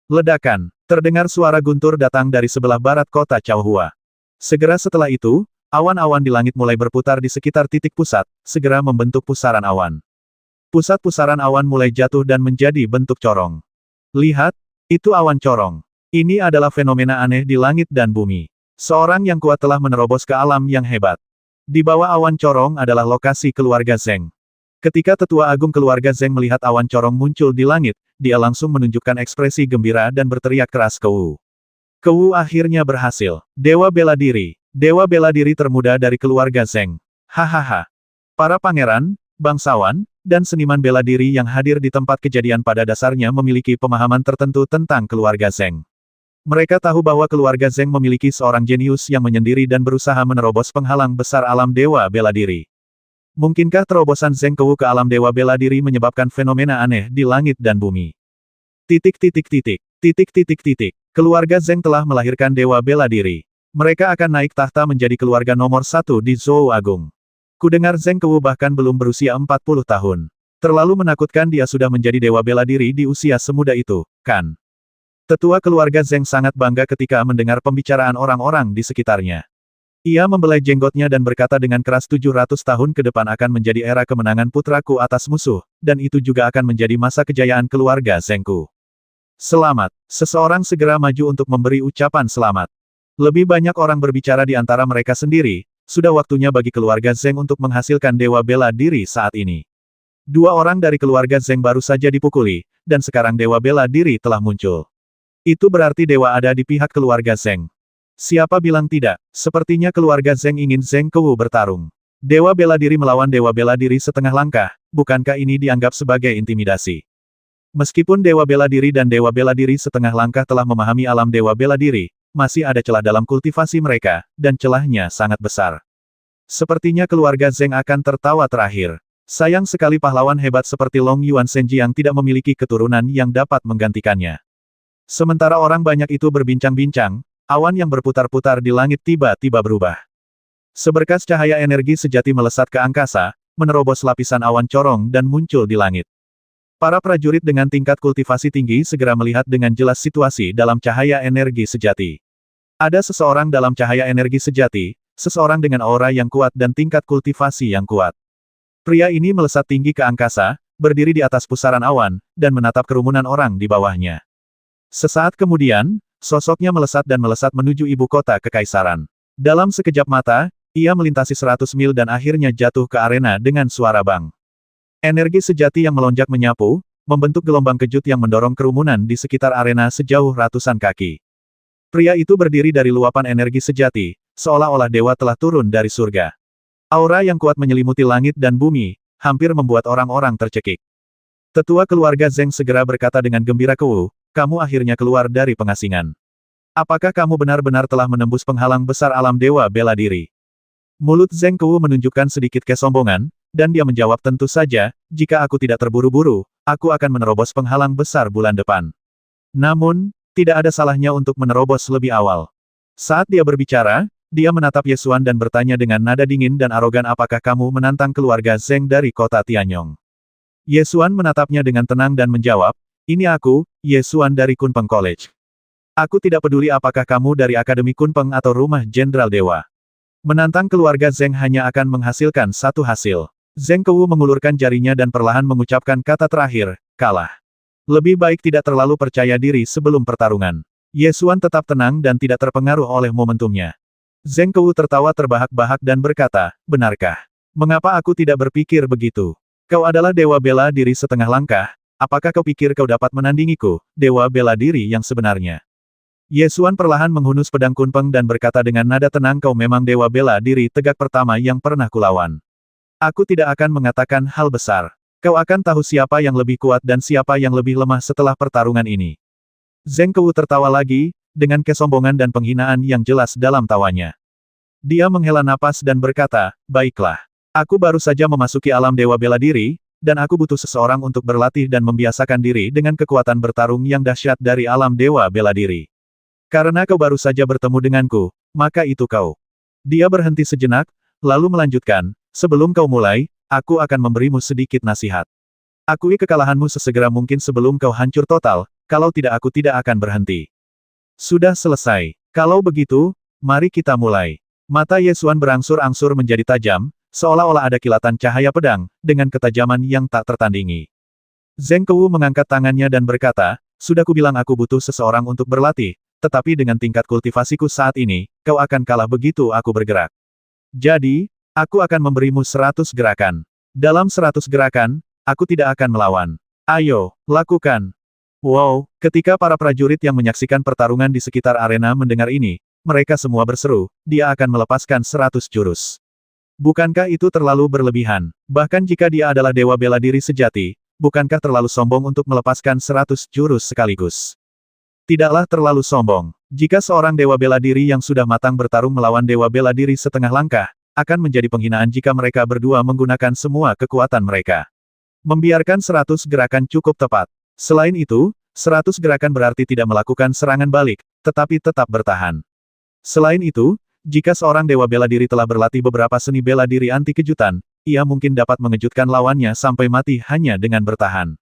Ledakan. Terdengar suara guntur datang dari sebelah barat kota Chaohua. Segera setelah itu, awan-awan di langit mulai berputar di sekitar titik pusat, segera membentuk pusaran awan. Pusat pusaran awan mulai jatuh dan menjadi bentuk corong. Lihat, itu awan corong. Ini adalah fenomena aneh di langit dan bumi. Seorang yang kuat telah menerobos ke alam yang hebat. Di bawah awan corong adalah lokasi keluarga Zeng. Ketika tetua agung keluarga Zeng melihat awan corong muncul di langit, dia langsung menunjukkan ekspresi gembira dan berteriak keras ke Wu. Wu akhirnya berhasil. Dewa bela diri. Dewa bela diri termuda dari keluarga Zeng. Hahaha. Para pangeran, bangsawan, dan seniman bela diri yang hadir di tempat kejadian pada dasarnya memiliki pemahaman tertentu tentang keluarga Zeng. Mereka tahu bahwa keluarga Zeng memiliki seorang jenius yang menyendiri dan berusaha menerobos penghalang besar alam dewa bela diri. Mungkinkah terobosan Zeng Kou ke alam dewa bela diri menyebabkan fenomena aneh di langit dan bumi? Titik. Keluarga Zeng telah melahirkan dewa bela diri. Mereka akan naik tahta menjadi keluarga nomor 1 di Zhou Agung. Kudengar Zeng Kou bahkan belum berusia 40 tahun. Terlalu menakutkan dia sudah menjadi dewa bela diri di usia semuda itu, kan? Tetua keluarga Zeng sangat bangga ketika mendengar pembicaraan orang-orang di sekitarnya. Ia membelai jenggotnya dan berkata dengan keras 700 tahun ke depan akan menjadi era kemenangan putraku atas musuh, dan itu juga akan menjadi masa kejayaan keluarga Zengku. Selamat. Seseorang segera maju untuk memberi ucapan selamat. Lebih banyak orang berbicara di antara mereka sendiri, sudah waktunya bagi keluarga Zeng untuk menghasilkan dewa bela diri saat ini. Dua orang dari keluarga Zeng baru saja dipukuli, dan sekarang dewa bela diri telah muncul. Itu berarti dewa ada di pihak keluarga Zeng. Siapa bilang tidak? Sepertinya keluarga Zeng ingin Zeng Kou bertarung. Dewa bela diri melawan dewa bela diri setengah langkah, bukankah ini dianggap sebagai intimidasi? Meskipun dewa bela diri dan dewa bela diri setengah langkah telah memahami alam dewa bela diri, masih ada celah dalam kultivasi mereka, dan celahnya sangat besar. Sepertinya keluarga Zeng akan tertawa terakhir. Sayang sekali pahlawan hebat seperti Long Yuan Shenji yang tidak memiliki keturunan yang dapat menggantikannya. Sementara orang banyak itu berbincang-bincang, awan yang berputar-putar di langit tiba-tiba berubah. Seberkas cahaya energi sejati melesat ke angkasa, menerobos lapisan awan corong dan muncul di langit. Para prajurit dengan tingkat kultivasi tinggi segera melihat dengan jelas situasi dalam cahaya energi sejati. Ada seseorang dalam cahaya energi sejati, seseorang dengan aura yang kuat dan tingkat kultivasi yang kuat. Pria ini melesat tinggi ke angkasa, berdiri di atas pusaran awan, dan menatap kerumunan orang di bawahnya. Sesaat kemudian, sosoknya melesat dan melesat menuju ibu kota kekaisaran. Dalam sekejap mata, ia melintasi 100 mil dan akhirnya jatuh ke arena dengan suara bang. Energi sejati yang melonjak menyapu, membentuk gelombang kejut yang mendorong kerumunan di sekitar arena sejauh ratusan kaki. Pria itu berdiri dari luapan energi sejati, seolah-olah dewa telah turun dari surga. Aura yang kuat menyelimuti langit dan bumi, hampir membuat orang-orang tercekik. Tetua keluarga Zeng segera berkata dengan gembira ke Wu, kamu akhirnya keluar dari pengasingan. Apakah kamu benar-benar telah menembus penghalang besar alam dewa bela diri? Mulut Zeng Kou menunjukkan sedikit kesombongan, dan dia menjawab tentu saja, jika aku tidak terburu-buru, aku akan menerobos penghalang besar bulan depan. Namun, tidak ada salahnya untuk menerobos lebih awal. Saat dia berbicara, dia menatap Yesuan dan bertanya dengan nada dingin dan arogan apakah kamu menantang keluarga Zeng dari kota Tianyong. Yesuan menatapnya dengan tenang dan menjawab, ini aku, Yesuan dari Kunpeng College. Aku tidak peduli apakah kamu dari Akademi Kunpeng atau Rumah Jenderal Dewa. Menantang keluarga Zeng hanya akan menghasilkan satu hasil. Zeng Kou mengulurkan jarinya dan perlahan mengucapkan kata terakhir, kalah. Lebih baik tidak terlalu percaya diri sebelum pertarungan. Yesuan tetap tenang dan tidak terpengaruh oleh momentumnya. Zeng Kou tertawa terbahak-bahak dan berkata, benarkah? Mengapa aku tidak berpikir begitu? Kau adalah dewa bela diri setengah langkah, apakah kau pikir kau dapat menandingiku, dewa bela diri yang sebenarnya? Yesuan perlahan menghunus pedang Kunpeng dan berkata dengan nada tenang kau memang dewa bela diri tegak pertama yang pernah kulawan. Aku tidak akan mengatakan hal besar. Kau akan tahu siapa yang lebih kuat dan siapa yang lebih lemah setelah pertarungan ini. Zeng Kou tertawa lagi, dengan kesombongan dan penghinaan yang jelas dalam tawanya. Dia menghela napas dan berkata, baiklah. Aku baru saja memasuki alam dewa bela diri, dan aku butuh seseorang untuk berlatih dan membiasakan diri dengan kekuatan bertarung yang dahsyat dari alam dewa bela diri. Karena kau baru saja bertemu denganku, maka itu kau. Dia berhenti sejenak, lalu melanjutkan, sebelum kau mulai, aku akan memberimu sedikit nasihat. Akui kekalahanmu sesegera mungkin sebelum kau hancur total, kalau tidak aku tidak akan berhenti. Sudah selesai. Kalau begitu, mari kita mulai. Mata Ye Xuan berangsur-angsur menjadi tajam, seolah-olah ada kilatan cahaya pedang, dengan ketajaman yang tak tertandingi. Zheng Kewu mengangkat tangannya dan berkata, sudah kubilang aku butuh seseorang untuk berlatih, tetapi dengan tingkat kultivasiku saat ini, kau akan kalah begitu aku bergerak. Jadi, aku akan memberimu 100 gerakan. Dalam 100 gerakan, aku tidak akan melawan. Ayo, lakukan. Wow, ketika para prajurit yang menyaksikan pertarungan di sekitar arena mendengar ini, mereka semua berseru, dia akan melepaskan 100 jurus. Bukankah itu terlalu berlebihan? Bahkan jika dia adalah dewa bela diri sejati, bukankah terlalu sombong untuk melepaskan 100 jurus sekaligus? Tidaklah terlalu sombong. Jika seorang dewa bela diri yang sudah matang bertarung melawan dewa bela diri setengah langkah, akan menjadi penghinaan jika mereka berdua menggunakan semua kekuatan mereka. Membiarkan 100 gerakan cukup tepat. Selain itu, 100 gerakan berarti tidak melakukan serangan balik, tetapi tetap bertahan. Selain itu, jika seorang dewa bela diri telah berlatih beberapa seni bela diri anti kejutan, ia mungkin dapat mengejutkan lawannya sampai mati hanya dengan bertahan.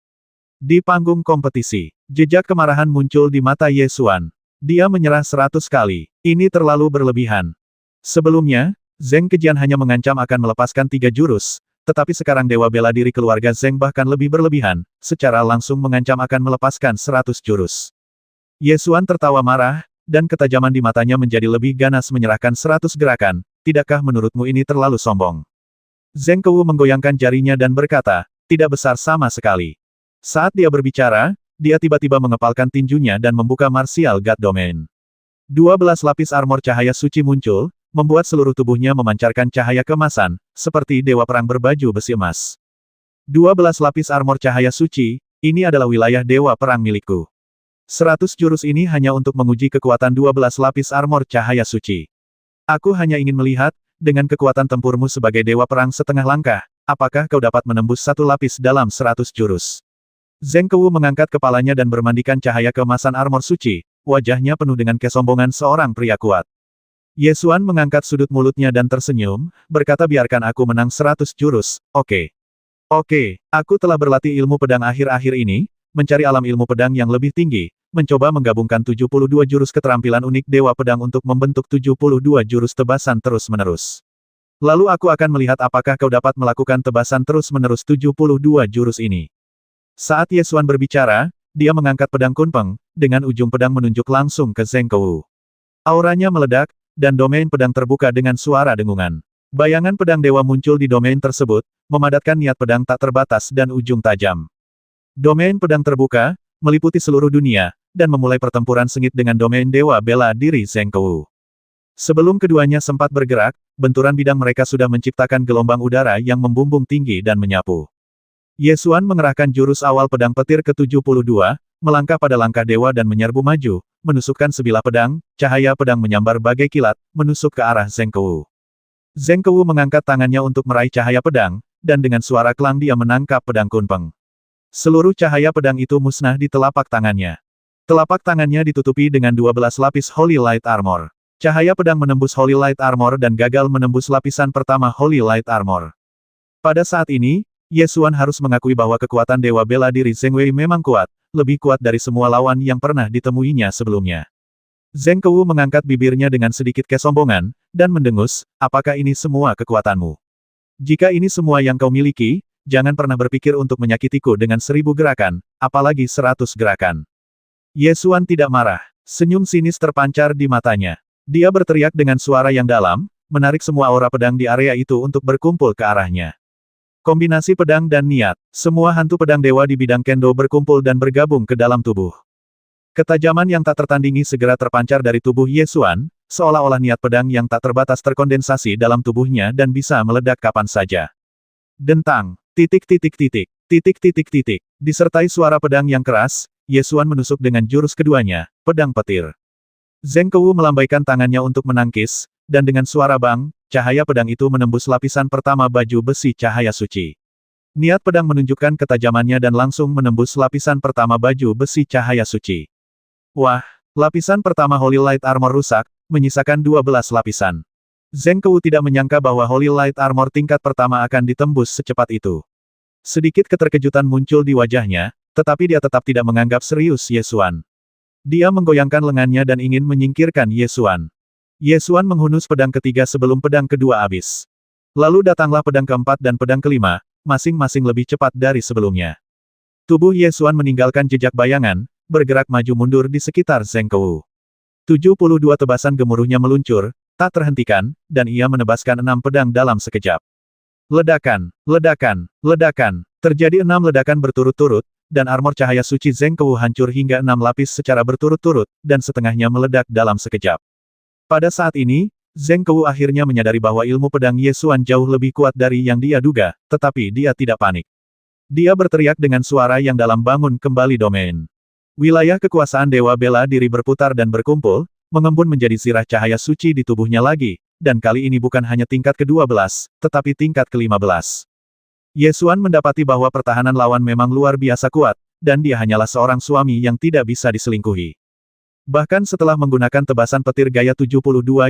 Di panggung kompetisi, jejak kemarahan muncul di mata Ye Xuan. Dia menyerah 100 kali. Ini terlalu berlebihan. Sebelumnya, Zheng Kejian hanya mengancam akan melepaskan 3 jurus, tetapi sekarang dewa bela diri keluarga Zheng bahkan lebih berlebihan, secara langsung mengancam akan melepaskan 100 jurus. Ye Xuan tertawa marah, dan ketajaman di matanya menjadi lebih ganas menyerahkan 100 gerakan, tidakkah menurutmu ini terlalu sombong? Zheng Kewu menggoyangkan jarinya dan berkata, tidak besar sama sekali. Saat dia berbicara, dia tiba-tiba mengepalkan tinjunya dan membuka Martial God Domain. 12 lapis armor cahaya suci muncul, membuat seluruh tubuhnya memancarkan cahaya keemasan, seperti dewa perang berbaju besi emas. 12 lapis armor cahaya suci, ini adalah wilayah dewa perang milikku. 100 jurus ini hanya untuk menguji kekuatan 12 lapis armor cahaya suci. Aku hanya ingin melihat, dengan kekuatan tempurmu sebagai dewa perang setengah langkah, apakah kau dapat menembus 1 lapis dalam 100 jurus? Zheng Kewu mengangkat kepalanya dan bermandikan cahaya keemasan armor suci, wajahnya penuh dengan kesombongan seorang pria kuat. Ye Xuan mengangkat sudut mulutnya dan tersenyum, berkata biarkan aku menang 100 jurus, oke. Oke, aku telah berlatih ilmu pedang akhir-akhir ini, mencari alam ilmu pedang yang lebih tinggi, mencoba menggabungkan 72 jurus keterampilan unik dewa pedang untuk membentuk 72 jurus tebasan terus-menerus. Lalu aku akan melihat apakah kau dapat melakukan tebasan terus-menerus 72 jurus ini. Saat Ye Xuan berbicara, dia mengangkat pedang kunpeng, dengan ujung pedang menunjuk langsung ke Zheng Kewu. Auranya meledak, dan domain pedang terbuka dengan suara dengungan. Bayangan pedang dewa muncul di domain tersebut, memadatkan niat pedang tak terbatas dan ujung tajam. Domain pedang terbuka, meliputi seluruh dunia, dan memulai pertempuran sengit dengan domain dewa bela diri Zheng Kewu. Sebelum keduanya sempat bergerak, benturan bidang mereka sudah menciptakan gelombang udara yang membumbung tinggi dan menyapu. Ye Xuan mengerahkan jurus awal pedang petir ke-72, melangkah pada langkah dewa dan menyerbu maju, menusukkan sebilah pedang, cahaya pedang menyambar bagai kilat, menusuk ke arah Zheng Kewu. Zheng Kewu mengangkat tangannya untuk meraih cahaya pedang, dan dengan suara kelang dia menangkap pedang kunpeng. Seluruh cahaya pedang itu musnah di telapak tangannya. Telapak tangannya ditutupi dengan 12 lapis Holy Light Armor. Cahaya pedang menembus Holy Light Armor dan gagal menembus lapisan pertama Holy Light Armor. Pada saat ini, Ye Xuan harus mengakui bahwa kekuatan dewa bela diri Zheng Wei memang kuat, lebih kuat dari semua lawan yang pernah ditemuinya sebelumnya. Zheng Kewu mengangkat bibirnya dengan sedikit kesombongan, dan mendengus, apakah ini semua kekuatanmu? Jika ini semua yang kau miliki, jangan pernah berpikir untuk menyakitiku dengan 1000 gerakan, apalagi 100 gerakan. Ye Xuan tidak marah. Senyum sinis terpancar di matanya. Dia berteriak dengan suara yang dalam, menarik semua aura pedang di area itu untuk berkumpul ke arahnya. Kombinasi pedang dan niat, semua hantu pedang dewa di bidang kendo berkumpul dan bergabung ke dalam tubuh. Ketajaman yang tak tertandingi segera terpancar dari tubuh Ye Xuan, seolah-olah niat pedang yang tak terbatas terkondensasi dalam tubuhnya dan bisa meledak kapan saja. Dentang. Disertai suara pedang yang keras, Ye Xuan menusuk dengan jurus keduanya, pedang petir. Zheng Kewu melambaikan tangannya untuk menangkis, dan dengan suara bang, cahaya pedang itu menembus lapisan pertama baju besi cahaya suci. Niat pedang menunjukkan ketajamannya dan langsung menembus lapisan pertama baju besi cahaya suci. Wah, lapisan pertama Holy Light Armor rusak, menyisakan 12 lapisan. Zheng Kewu tidak menyangka bahwa Holy Light Armor tingkat pertama akan ditembus secepat itu. Sedikit keterkejutan muncul di wajahnya, Tetapi dia tetap tidak menganggap serius Ye Xuan. Dia menggoyangkan lengannya dan ingin menyingkirkan Ye Xuan. Ye Xuan menghunus pedang ketiga sebelum pedang kedua habis. Lalu datanglah pedang keempat dan pedang kelima, masing-masing lebih cepat dari sebelumnya. Tubuh Ye Xuan meninggalkan jejak bayangan, bergerak maju mundur di sekitar Zheng Kou. 72 tebasan gemuruhnya meluncur, tak terhentikan, dan ia menebaskan 6 pedang dalam sekejap. Ledakan, ledakan, ledakan. Terjadi 6 ledakan berturut-turut, dan armor cahaya suci Zheng Kou hancur hingga 6 lapis secara berturut-turut, dan setengahnya meledak dalam sekejap. Pada saat ini, Zheng Kou akhirnya menyadari bahwa ilmu pedang Ye Xuan jauh lebih kuat dari yang dia duga, tetapi dia tidak panik. Dia berteriak dengan suara yang dalam, bangun kembali domain. Wilayah kekuasaan Dewa Bela Diri berputar dan berkumpul, mengembun menjadi zirah cahaya suci di tubuhnya lagi, dan kali ini bukan hanya tingkat ke-12, tetapi tingkat ke-15. Ye Xuan mendapati bahwa pertahanan lawan memang luar biasa kuat, dan dia hanyalah seorang suami yang tidak bisa diselingkuhi. Bahkan setelah menggunakan tebasan petir gaya 72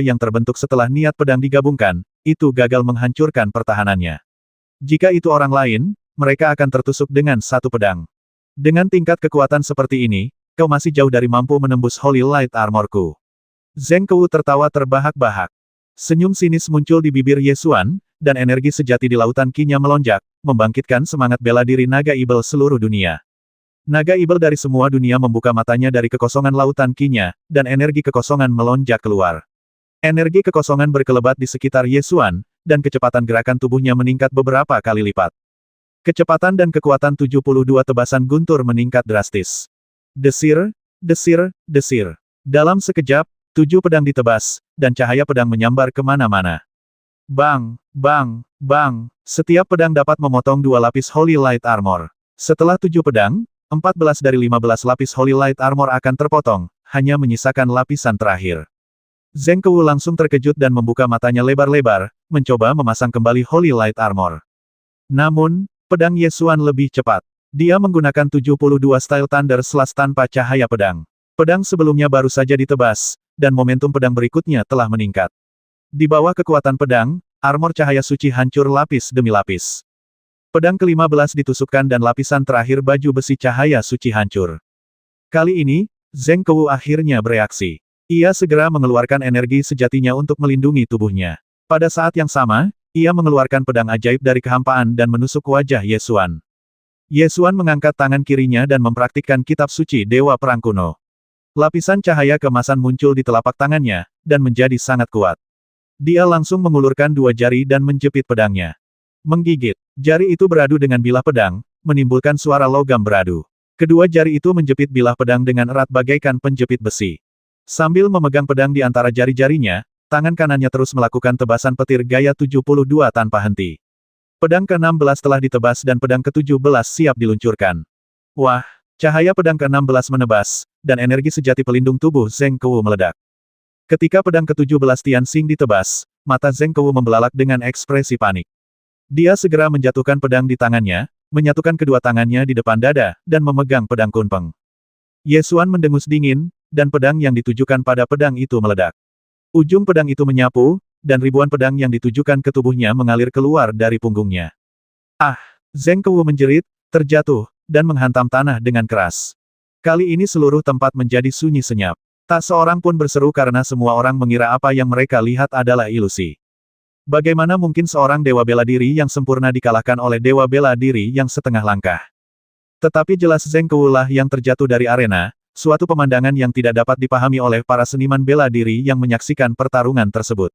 yang terbentuk setelah niat pedang digabungkan, itu gagal menghancurkan pertahanannya. Jika itu orang lain, mereka akan tertusuk dengan satu pedang. Dengan tingkat kekuatan seperti ini, kau masih jauh dari mampu menembus Holy Light Armorku. Zheng Kou tertawa terbahak-bahak. Senyum sinis muncul di bibir Ye Xuan, dan energi sejati di lautan Qi-nya melonjak, membangkitkan semangat bela diri naga ibel seluruh dunia. Naga ibel dari semua dunia membuka matanya dari kekosongan lautan Qi-nya, dan energi kekosongan melonjak keluar. Energi kekosongan berkelebat di sekitar Ye Xuan, dan kecepatan gerakan tubuhnya meningkat beberapa kali lipat. Kecepatan dan kekuatan 72 tebasan guntur meningkat drastis. Desir, desir, desir. Dalam sekejap, 7 pedang ditebas, dan cahaya pedang menyambar kemana-mana. Bang, bang, bang. Setiap pedang dapat memotong 2 lapis Holy Light Armor. Setelah 7 pedang, 14 dari 15 lapis Holy Light Armor akan terpotong, hanya menyisakan lapisan terakhir. Zheng Kou langsung terkejut dan membuka matanya lebar-lebar, mencoba memasang kembali Holy Light Armor. Namun, pedang Ye Xuan lebih cepat. Dia menggunakan 72 style Thunder Slash tanpa cahaya pedang. Pedang sebelumnya baru saja ditebas, dan momentum pedang berikutnya telah meningkat. Di bawah kekuatan pedang, armor cahaya suci hancur lapis demi lapis. Pedang ke-15 ditusukkan dan lapisan terakhir baju besi cahaya suci hancur. Kali ini, Zheng Kou akhirnya bereaksi. Ia segera mengeluarkan energi sejatinya untuk melindungi tubuhnya. Pada saat yang sama, ia mengeluarkan pedang ajaib dari kehampaan dan menusuk wajah Ye Xuan. Ye Xuan mengangkat tangan kirinya dan mempraktikkan kitab suci Dewa Perang Kuno. Lapisan cahaya keemasan muncul di telapak tangannya, dan menjadi sangat kuat. Dia langsung mengulurkan 2 jari dan menjepit pedangnya. Menggigit. Jari itu beradu dengan bilah pedang, menimbulkan suara logam beradu. Kedua jari itu menjepit bilah pedang dengan erat bagaikan penjepit besi. Sambil memegang pedang di antara jari-jarinya, tangan kanannya terus melakukan tebasan petir gaya 72 tanpa henti. Pedang ke-16 telah ditebas dan pedang ke-17 siap diluncurkan. Wah, cahaya pedang ke-16 menebas, dan energi sejati pelindung tubuh Zheng Kou meledak. Ketika pedang ke-17 Tianxing ditebas, mata Zheng Kou membelalak dengan ekspresi panik. Dia segera menjatuhkan pedang di tangannya, menyatukan kedua tangannya di depan dada, dan memegang pedang kunpeng. Ye Xuan mendengus dingin, dan pedang yang ditujukan pada pedang itu meledak. Ujung pedang itu menyapu, dan ribuan pedang yang ditujukan ke tubuhnya mengalir keluar dari punggungnya. Ah! Zheng Kou menjerit, terjatuh, dan menghantam tanah dengan keras. Kali ini seluruh tempat menjadi sunyi senyap. Tak seorang pun berseru karena semua orang mengira apa yang mereka lihat adalah ilusi. Bagaimana mungkin seorang dewa bela diri yang sempurna dikalahkan oleh dewa bela diri yang setengah langkah? Tetapi jelas Zheng Kou lah yang terjatuh dari arena, suatu pemandangan yang tidak dapat dipahami oleh para seniman bela diri yang menyaksikan pertarungan tersebut.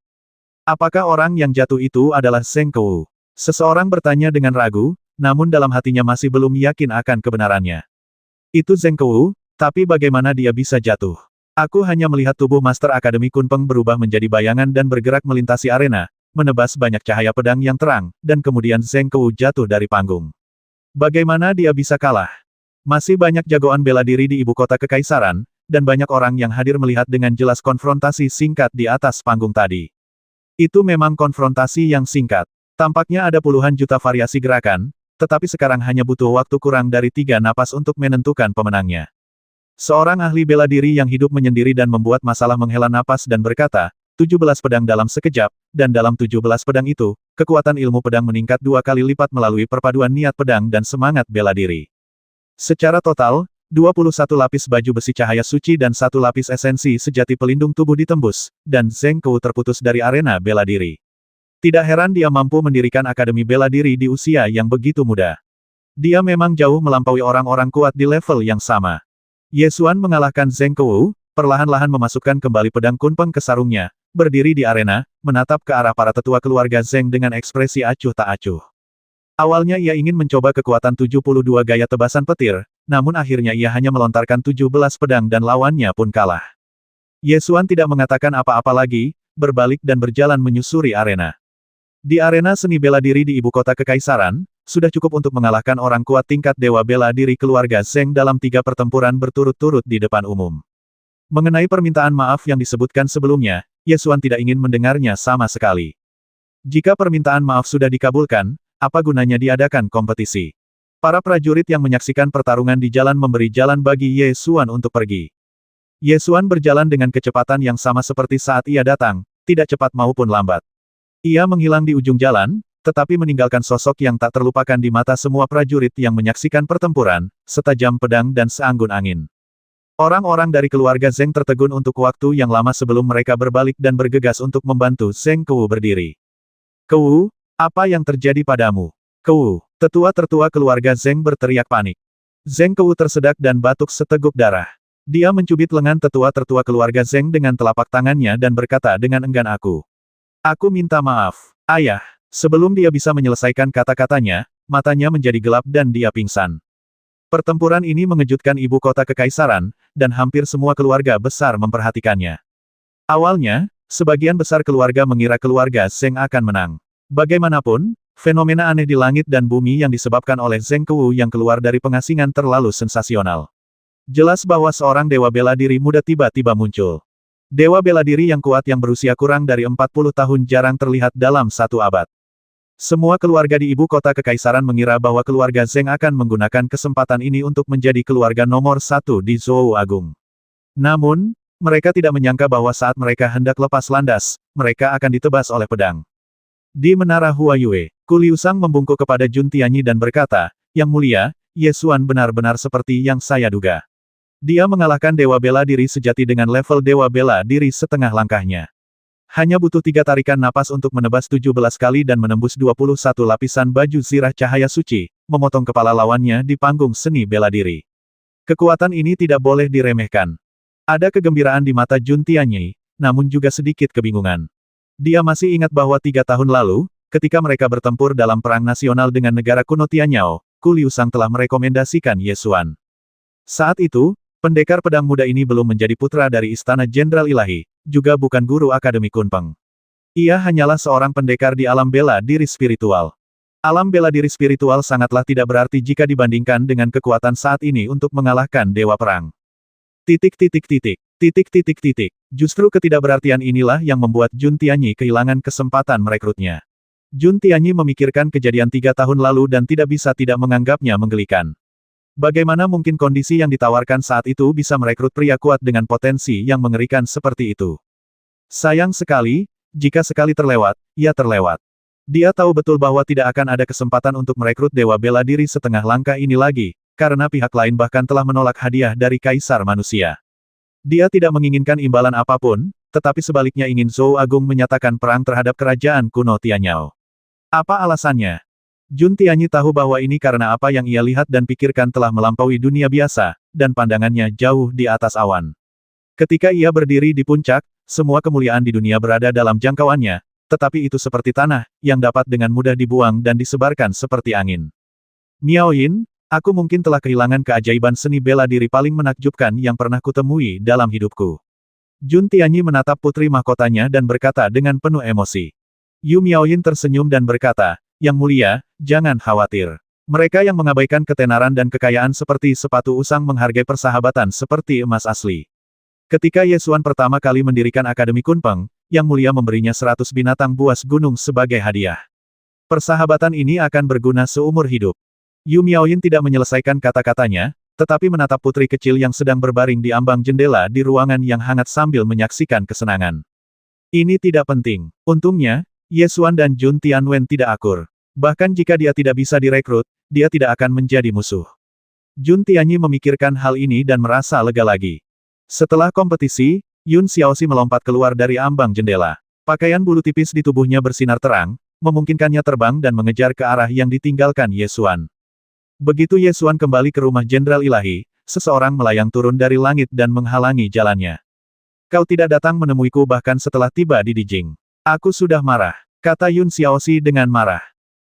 Apakah orang yang jatuh itu adalah Zheng Kou? Seseorang bertanya dengan ragu, namun dalam hatinya masih belum yakin akan kebenarannya. Itu Zheng Kou, tapi bagaimana dia bisa jatuh? Aku hanya melihat tubuh Master Akademi Kunpeng berubah menjadi bayangan dan bergerak melintasi arena, menebas banyak cahaya pedang yang terang, dan kemudian Zheng Kou jatuh dari panggung. Bagaimana dia bisa kalah? Masih banyak jagoan bela diri di ibu kota kekaisaran, dan banyak orang yang hadir melihat dengan jelas konfrontasi singkat di atas panggung tadi. Itu memang konfrontasi yang singkat. Tampaknya ada puluhan juta variasi gerakan, tetapi sekarang hanya butuh waktu kurang dari 3 napas untuk menentukan pemenangnya. Seorang ahli bela diri yang hidup menyendiri dan membuat masalah menghela napas dan berkata, 17 pedang dalam sekejap, dan dalam 17 pedang itu, kekuatan ilmu pedang meningkat 2 kali lipat melalui perpaduan niat pedang dan semangat bela diri. Secara total, 21 lapis baju besi cahaya suci dan 1 lapis esensi sejati pelindung tubuh ditembus, dan Zheng Kou terputus dari arena bela diri. Tidak heran dia mampu mendirikan akademi bela diri di usia yang begitu muda. Dia memang jauh melampaui orang-orang kuat di level yang sama. Ye Xuan mengalahkan Zheng Kou, perlahan-lahan memasukkan kembali pedang kunpeng ke sarungnya, berdiri di arena, menatap ke arah para tetua keluarga Zheng dengan ekspresi acuh tak acuh. Awalnya ia ingin mencoba kekuatan 72 gaya tebasan petir, namun akhirnya ia hanya melontarkan 17 pedang dan lawannya pun kalah. Ye Xuan tidak mengatakan apa-apa lagi, berbalik dan berjalan menyusuri arena. Di arena seni bela diri di ibu kota kekaisaran, sudah cukup untuk mengalahkan orang kuat tingkat dewa bela diri keluarga Zheng dalam 3 pertempuran berturut-turut di depan umum. Mengenai permintaan maaf yang disebutkan sebelumnya, Ye Xuan tidak ingin mendengarnya sama sekali. Jika permintaan maaf sudah dikabulkan, apa gunanya diadakan kompetisi? Para prajurit yang menyaksikan pertarungan di jalan memberi jalan bagi Ye Xuan untuk pergi. Ye Xuan berjalan dengan kecepatan yang sama seperti saat ia datang, tidak cepat maupun lambat. Ia menghilang di ujung jalan, tetapi meninggalkan sosok yang tak terlupakan di mata semua prajurit yang menyaksikan pertempuran, setajam pedang dan seanggun angin. Orang-orang dari keluarga Zheng tertegun untuk waktu yang lama sebelum mereka berbalik dan bergegas untuk membantu Zheng Kou berdiri. Kou, apa yang terjadi padamu? Kou, tetua-tetua keluarga Zheng berteriak panik. Zheng Kou tersedak dan batuk seteguk darah. Dia mencubit lengan tetua-tetua keluarga Zheng dengan telapak tangannya dan berkata dengan enggan Aku minta maaf, ayah. Sebelum dia bisa menyelesaikan kata-katanya, matanya menjadi gelap dan dia pingsan. Pertempuran ini mengejutkan ibu kota kekaisaran, dan hampir semua keluarga besar memperhatikannya. Awalnya, sebagian besar keluarga mengira keluarga Zheng akan menang. Bagaimanapun, fenomena aneh di langit dan bumi yang disebabkan oleh Zheng Kou yang keluar dari pengasingan terlalu sensasional. Jelas bahwa seorang dewa bela diri muda tiba-tiba muncul. Dewa bela diri yang kuat yang berusia kurang dari 40 tahun jarang terlihat dalam 1 abad. Semua keluarga di ibu kota kekaisaran mengira bahwa keluarga Zheng akan menggunakan kesempatan ini untuk menjadi keluarga nomor 1 di Zhou Agung. Namun, mereka tidak menyangka bahwa saat mereka hendak lepas landas, mereka akan ditebas oleh pedang. Di menara Huayue, Kuliusang membungkuk kepada Jun Tianyi dan berkata, Yang mulia, Ye Xuan benar-benar seperti yang saya duga. Dia mengalahkan dewa bela diri sejati dengan level dewa bela diri setengah langkahnya. Hanya butuh 3 tarikan napas untuk menebas 17 kali dan menembus 21 lapisan baju zirah cahaya suci, memotong kepala lawannya di panggung seni bela diri. Kekuatan ini tidak boleh diremehkan. Ada kegembiraan di mata Jun Tianyi, namun juga sedikit kebingungan. Dia masih ingat bahwa 3 tahun lalu, ketika mereka bertempur dalam perang nasional dengan negara kuno Tianyao, Kuliusang telah merekomendasikan Ye Xuan. Saat itu, pendekar pedang muda ini belum menjadi putra dari Istana Jenderal Ilahi, juga bukan guru Akademi Kunpeng. Ia hanyalah seorang pendekar di alam bela diri spiritual. Alam bela diri spiritual sangatlah tidak berarti jika dibandingkan dengan kekuatan saat ini untuk mengalahkan dewa perang. Justru ketidakberartian inilah yang membuat Jun Tianyi kehilangan kesempatan merekrutnya. Jun Tianyi memikirkan kejadian 3 tahun lalu dan tidak bisa tidak menganggapnya menggelikan. Bagaimana mungkin kondisi yang ditawarkan saat itu bisa merekrut pria kuat dengan potensi yang mengerikan seperti itu? Sayang sekali, jika sekali terlewat, ia terlewat. Dia tahu betul bahwa tidak akan ada kesempatan untuk merekrut dewa bela diri setengah langkah ini lagi, karena pihak lain bahkan telah menolak hadiah dari Kaisar Manusia. Dia tidak menginginkan imbalan apapun, tetapi sebaliknya ingin Zhou Agung menyatakan perang terhadap kerajaan kuno Tianyao. Apa alasannya? Jun Tianyi tahu bahwa ini karena apa yang ia lihat dan pikirkan telah melampaui dunia biasa, dan pandangannya jauh di atas awan. Ketika ia berdiri di puncak, semua kemuliaan di dunia berada dalam jangkauannya, tetapi itu seperti tanah, yang dapat dengan mudah dibuang dan disebarkan seperti angin. Miao Yin, aku mungkin telah kehilangan keajaiban seni bela diri paling menakjubkan yang pernah kutemui dalam hidupku. Jun Tianyi menatap putri mahkotanya dan berkata dengan penuh emosi. Yu Miaoyin tersenyum dan berkata, Yang mulia, jangan khawatir. Mereka yang mengabaikan ketenaran dan kekayaan seperti sepatu usang menghargai persahabatan seperti emas asli. Ketika Ye Xuan pertama kali mendirikan Akademi Kunpeng, Yang mulia memberinya 100 binatang buas gunung sebagai hadiah. Persahabatan ini akan berguna seumur hidup. Yu Miaoyin tidak menyelesaikan kata-katanya, tetapi menatap putri kecil yang sedang berbaring di ambang jendela di ruangan yang hangat sambil menyaksikan kesenangan. Ini tidak penting. Untungnya, Ye Xuan dan Jun Tianwen tidak akur. Bahkan jika dia tidak bisa direkrut, dia tidak akan menjadi musuh. Jun Tianyi memikirkan hal ini dan merasa lega lagi. Setelah kompetisi, Yun Xiaoxi melompat keluar dari ambang jendela. Pakaian bulu tipis di tubuhnya bersinar terang, memungkinkannya terbang dan mengejar ke arah yang ditinggalkan Ye Xuan. Begitu Ye Xuan kembali ke rumah Jenderal Ilahi, seseorang melayang turun dari langit dan menghalangi jalannya. Kau tidak datang menemuiku bahkan setelah tiba di Dijing. Aku sudah marah, kata Yun Xiaoxi dengan marah.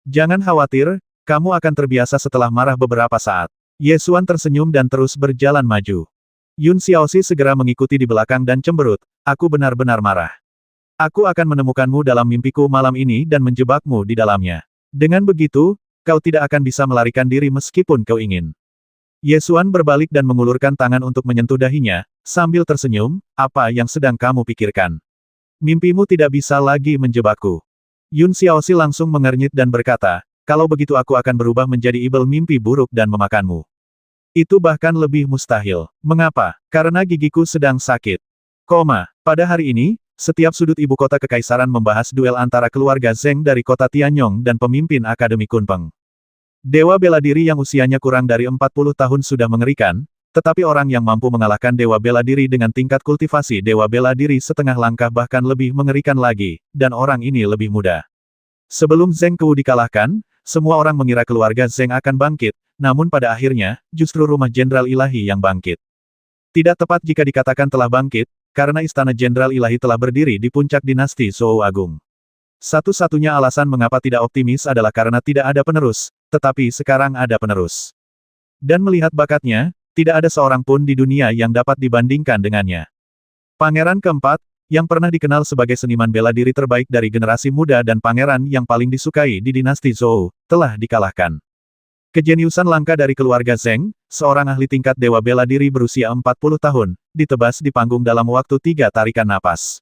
Jangan khawatir, kamu akan terbiasa setelah marah beberapa saat. Ye Xuan tersenyum dan terus berjalan maju. Yun Xiaoxi segera mengikuti di belakang dan cemberut, aku benar-benar marah. Aku akan menemukanmu dalam mimpiku malam ini dan menjebakmu di dalamnya. Dengan begitu, kau tidak akan bisa melarikan diri meskipun kau ingin. Ye Xuan berbalik dan mengulurkan tangan untuk menyentuh dahinya, sambil tersenyum, apa yang sedang kamu pikirkan? Mimpimu tidak bisa lagi menjebakku. Yun Xiaoxi langsung mengernyit dan berkata, kalau begitu aku akan berubah menjadi ibel mimpi buruk dan memakanmu. Itu bahkan lebih mustahil. Mengapa? Karena gigiku sedang sakit. Pada hari ini, setiap sudut ibu kota kekaisaran membahas duel antara keluarga Zheng dari kota Tianyong dan pemimpin Akademi Kunpeng. Dewa bela diri yang usianya kurang dari 40 tahun sudah mengerikan, tetapi orang yang mampu mengalahkan dewa bela diri dengan tingkat kultivasi dewa bela diri setengah langkah bahkan lebih mengerikan lagi, dan orang ini lebih muda. Sebelum Zheng Kou dikalahkan, semua orang mengira keluarga Zheng akan bangkit, namun pada akhirnya, justru rumah Jenderal Ilahi yang bangkit. Tidak tepat jika dikatakan telah bangkit, karena Istana Jenderal Ilahi telah berdiri di puncak dinasti Zhou Agung. Satu-satunya alasan mengapa tidak optimis adalah karena tidak ada penerus, tetapi sekarang ada penerus. Dan melihat bakatnya, tidak ada seorang pun di dunia yang dapat dibandingkan dengannya. Pangeran keempat, yang pernah dikenal sebagai seniman bela diri terbaik dari generasi muda dan pangeran yang paling disukai di dinasti Zhou, telah dikalahkan. Kejeniusan langka dari keluarga Zheng, seorang ahli tingkat dewa bela diri berusia 40 tahun, ditebas di panggung dalam waktu 3 tarikan napas.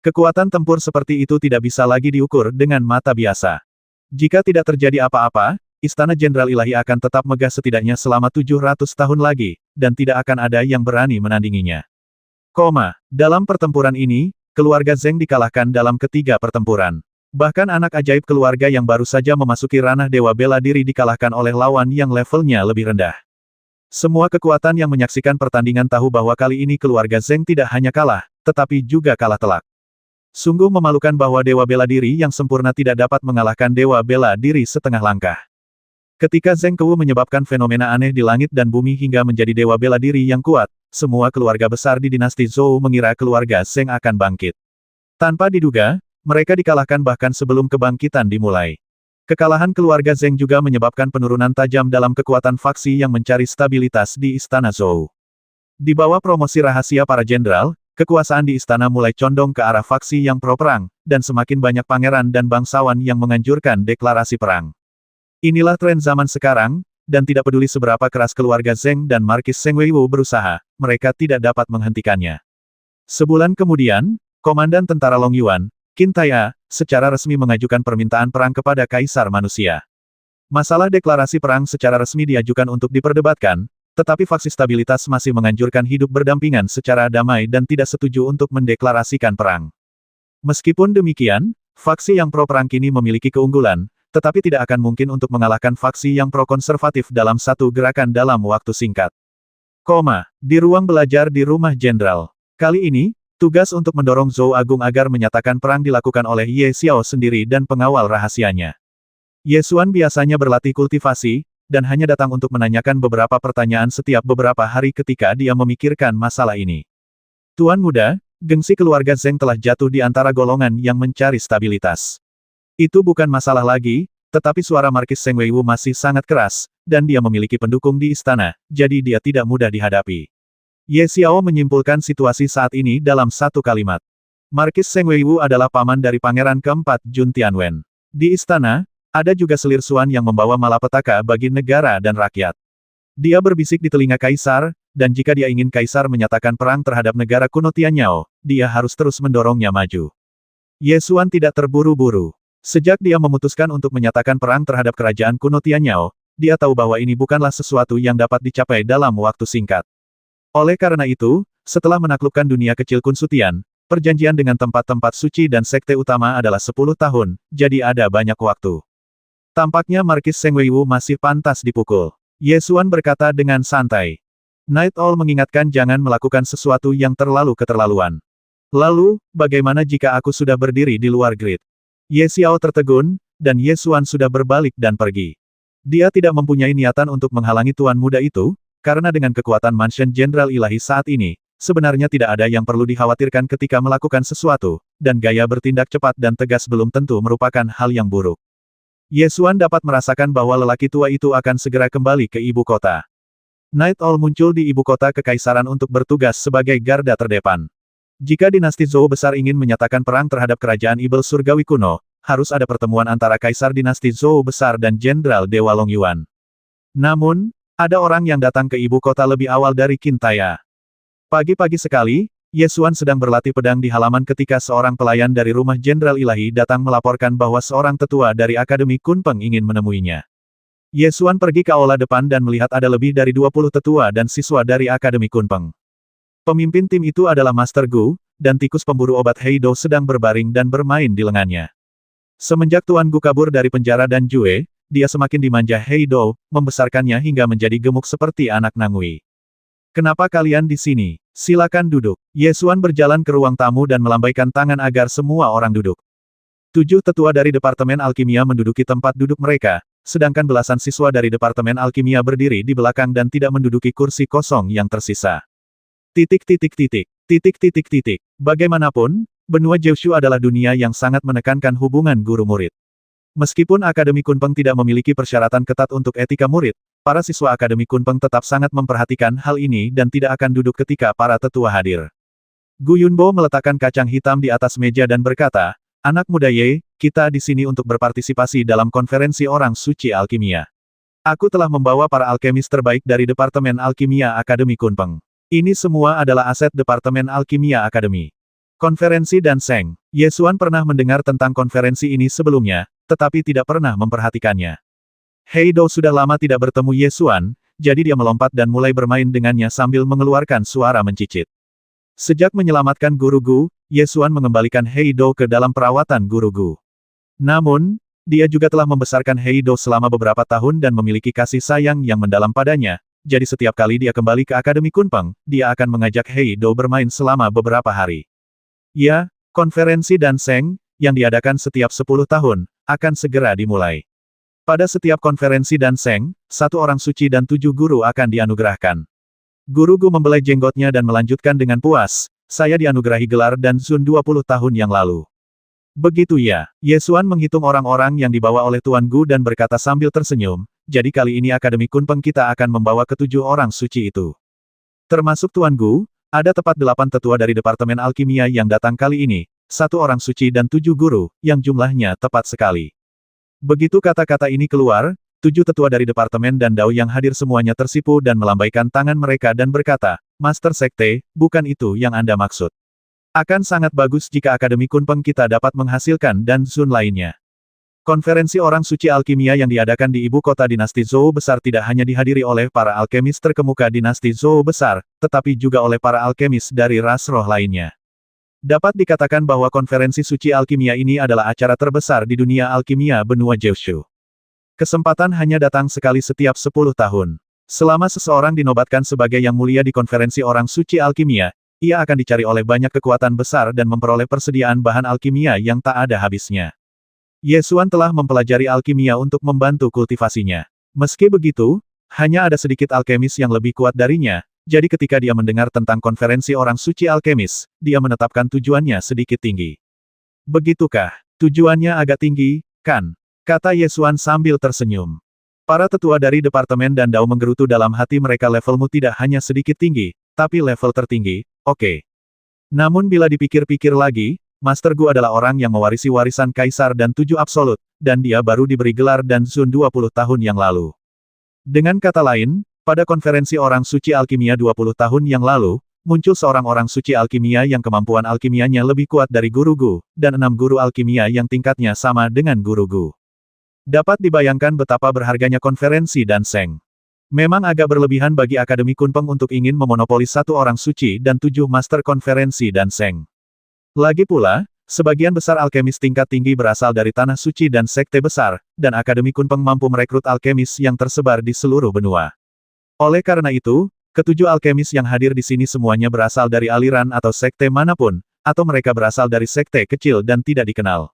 Kekuatan tempur seperti itu tidak bisa lagi diukur dengan mata biasa. Jika tidak terjadi apa-apa, Istana Jenderal Ilahi akan tetap megah setidaknya selama 700 tahun lagi, dan tidak akan ada yang berani menandinginya. Dalam pertempuran ini, keluarga Zheng dikalahkan dalam ketiga pertempuran. Bahkan anak ajaib keluarga yang baru saja memasuki ranah dewa bela diri dikalahkan oleh lawan yang levelnya lebih rendah. Semua kekuatan yang menyaksikan pertandingan tahu bahwa kali ini keluarga Zheng tidak hanya kalah, tetapi juga kalah telak. Sungguh memalukan bahwa dewa bela diri yang sempurna tidak dapat mengalahkan dewa bela diri setengah langkah. Ketika Zheng Kou menyebabkan fenomena aneh di langit dan bumi hingga menjadi dewa bela diri yang kuat, semua keluarga besar di dinasti Zhou mengira keluarga Zheng akan bangkit. Tanpa diduga, mereka dikalahkan bahkan sebelum kebangkitan dimulai. Kekalahan keluarga Zheng juga menyebabkan penurunan tajam dalam kekuatan faksi yang mencari stabilitas di Istana Zhou. Di bawah promosi rahasia para jenderal, kekuasaan di istana mulai condong ke arah faksi yang pro-perang, dan semakin banyak pangeran dan bangsawan yang menganjurkan deklarasi perang. Inilah tren zaman sekarang, dan tidak peduli seberapa keras keluarga Zheng dan Markis Zheng Weiwu berusaha, mereka tidak dapat menghentikannya. Sebulan kemudian, Komandan Tentara Long Yuan, Qin Tai'a, secara resmi mengajukan permintaan perang kepada Kaisar Manusia. Masalah deklarasi perang secara resmi diajukan untuk diperdebatkan, tetapi faksi stabilitas masih menganjurkan hidup berdampingan secara damai dan tidak setuju untuk mendeklarasikan perang. Meskipun demikian, faksi yang pro-perang kini memiliki keunggulan, tetapi tidak akan mungkin untuk mengalahkan faksi yang pro-konservatif dalam satu gerakan dalam waktu singkat. Di ruang belajar di rumah jenderal. Kali ini, tugas untuk mendorong Zhou Agung agar menyatakan perang dilakukan oleh Ye Xiao sendiri dan pengawal rahasianya. Ye Xuan biasanya berlatih kultivasi, dan hanya datang untuk menanyakan beberapa pertanyaan setiap beberapa hari ketika dia memikirkan masalah ini. Tuan muda, gengsi keluarga Zheng telah jatuh di antara golongan yang mencari stabilitas. Itu bukan masalah lagi, tetapi suara Markis Zheng Weiwu masih sangat keras, dan dia memiliki pendukung di istana, jadi dia tidak mudah dihadapi. Ye Xiao menyimpulkan situasi saat ini dalam satu kalimat. Markis Zheng Weiwu adalah paman dari pangeran keempat Jun Tianwen. Di istana, ada juga selir Xuan yang membawa malapetaka bagi negara dan rakyat. Dia berbisik di telinga kaisar, dan jika dia ingin kaisar menyatakan perang terhadap negara kuno Tianyao, dia harus terus mendorongnya maju. Ye Xuan tidak terburu-buru. Sejak dia memutuskan untuk menyatakan perang terhadap kerajaan kuno Tianyao, dia tahu bahwa ini bukanlah sesuatu yang dapat dicapai dalam waktu singkat. Oleh karena itu, setelah menaklukkan dunia kecil Kun Sutian, perjanjian dengan tempat-tempat suci dan sekte utama adalah 10 tahun, jadi ada banyak waktu. Tampaknya Markis Zheng Weiwu masih pantas dipukul. Ye Xuan berkata dengan santai. Night Owl mengingatkan jangan melakukan sesuatu yang terlalu keterlaluan. Lalu, bagaimana jika aku sudah berdiri di luar grid? Ye Xiao tertegun, dan Ye Xuan sudah berbalik dan pergi. Dia tidak mempunyai niatan untuk menghalangi tuan muda itu, karena dengan kekuatan Mansion Jenderal Ilahi saat ini, sebenarnya tidak ada yang perlu dikhawatirkan ketika melakukan sesuatu, dan gaya bertindak cepat dan tegas belum tentu merupakan hal yang buruk. Ye Xuan dapat merasakan bahwa lelaki tua itu akan segera kembali ke ibu kota. Night Owl muncul di ibu kota kekaisaran untuk bertugas sebagai garda terdepan. Jika dinasti Zhou besar ingin menyatakan perang terhadap kerajaan Ibel Surgawi kuno, harus ada pertemuan antara kaisar dinasti Zhou besar dan Jenderal Dewa Long Yuan. Namun, ada orang yang datang ke ibu kota lebih awal dari Qin Taya. Pagi-pagi sekali, Ye Xuan sedang berlatih pedang di halaman ketika seorang pelayan dari rumah Jenderal Ilahi datang melaporkan bahwa seorang tetua dari Akademi Kunpeng ingin menemuinya. Ye Xuan pergi ke aula depan dan melihat ada lebih dari 20 tetua dan siswa dari Akademi Kunpeng. Pemimpin tim itu adalah Master Gu, dan tikus pemburu obat Heido sedang berbaring dan bermain di lengannya. Semenjak Tuan Gu kabur dari penjara dan Jue, dia semakin dimanja Heido, membesarkannya hingga menjadi gemuk seperti anak Nangui. Kenapa kalian di sini? Silakan duduk. Ye Xuan berjalan ke ruang tamu dan melambaikan tangan agar semua orang duduk. 7 tetua dari Departemen Alkimia menduduki tempat duduk mereka, sedangkan belasan siswa dari Departemen Alkimia berdiri di belakang dan tidak menduduki kursi kosong yang tersisa. Bagaimanapun, benua Jiushu adalah dunia yang sangat menekankan hubungan guru-murid. Meskipun Akademi Kunpeng tidak memiliki persyaratan ketat untuk etika murid, para siswa Akademi Kunpeng tetap sangat memperhatikan hal ini dan tidak akan duduk ketika para tetua hadir. Gu Yunbo meletakkan kacang hitam di atas meja dan berkata, "Anak muda Ye, kita di sini untuk berpartisipasi dalam konferensi orang suci alkimia. Aku telah membawa para alkemis terbaik dari Departemen Alkimia Akademi Kunpeng. Ini semua adalah aset Departemen Alkimia Akademi." Konferensi dan Seng. Ye Xuan pernah mendengar tentang konferensi ini sebelumnya, tetapi tidak pernah memperhatikannya. Heido sudah lama tidak bertemu Ye Xuan, jadi dia melompat dan mulai bermain dengannya sambil mengeluarkan suara mencicit. Sejak menyelamatkan Guru Gu, Ye Xuan mengembalikan Heido ke dalam perawatan Guru Gu. Namun, dia juga telah membesarkan Heido selama beberapa tahun dan memiliki kasih sayang yang mendalam padanya, jadi setiap kali dia kembali ke Akademi Kunpeng, dia akan mengajak Heido bermain selama beberapa hari. Ya, konferensi dan Seng, yang diadakan setiap 10 tahun, akan segera dimulai. Pada setiap konferensi dan Seng, 1 orang suci dan 7 guru akan dianugerahkan. Guru Gu membelai jenggotnya dan melanjutkan dengan puas, "Saya dianugerahi gelar dan Zun 20 tahun yang lalu." Begitu ya, Ye Xuan menghitung orang-orang yang dibawa oleh Tuan Gu dan berkata sambil tersenyum, "Jadi kali ini Akademi Kunpeng kita akan membawa ke-7 orang suci itu." Termasuk Tuan Gu, ada tepat 8 tetua dari Departemen Alkimia yang datang kali ini, 1 orang suci dan 7 guru, yang jumlahnya tepat sekali. Begitu kata-kata ini keluar, 7 tetua dari Departemen dan Dao yang hadir semuanya tersipu dan melambaikan tangan mereka dan berkata, "Master Sekte, bukan itu yang Anda maksud. Akan sangat bagus jika Akademi Kunpeng kita dapat menghasilkan dan Zun lainnya." Konferensi orang suci alkimia yang diadakan di ibu kota dinasti Zhou besar tidak hanya dihadiri oleh para alkemis terkemuka dinasti Zhou besar, tetapi juga oleh para alkemis dari ras roh lainnya. Dapat dikatakan bahwa konferensi suci alkimia ini adalah acara terbesar di dunia alkimia benua Jiushu. Kesempatan hanya datang sekali setiap 10 tahun. Selama seseorang dinobatkan sebagai yang mulia di konferensi orang suci alkimia, ia akan dicari oleh banyak kekuatan besar dan memperoleh persediaan bahan alkimia yang tak ada habisnya. Ye Xuan telah mempelajari alkimia untuk membantu kultivasinya. Meski begitu, hanya ada sedikit alkemis yang lebih kuat darinya, jadi ketika dia mendengar tentang konferensi orang suci alkemis, dia menetapkan tujuannya sedikit tinggi. "Begitukah? Tujuannya agak tinggi, kan?" kata Ye Xuan sambil tersenyum. Para tetua dari Departemen dan Dao menggerutu dalam hati mereka. "Levelmu tidak hanya sedikit tinggi, tapi level tertinggi, oke. Namun bila dipikir-pikir lagi, Master Gu adalah orang yang mewarisi warisan Kaisar dan 7 Absolut, dan dia baru diberi gelar dan Zun 20 tahun yang lalu. Dengan kata lain, pada konferensi orang suci alkimia 20 tahun yang lalu, muncul seorang orang suci alkimia yang kemampuan alkimianya lebih kuat dari Guru Gu, dan 6 guru alkimia yang tingkatnya sama dengan Guru Gu. Dapat dibayangkan betapa berharganya konferensi dan Seng. Memang agak berlebihan bagi Akademi Kunpeng untuk ingin memonopoli 1 orang suci dan 7 master konferensi dan Seng. Lagi pula, Sebagian besar alkemis tingkat tinggi berasal dari Tanah Suci dan Sekte Besar, dan Akademi Kunpeng mampu merekrut alkemis yang tersebar di seluruh benua. Oleh karena itu, ketujuh alkemis yang hadir di sini semuanya berasal dari aliran atau sekte manapun, atau mereka berasal dari sekte kecil dan tidak dikenal.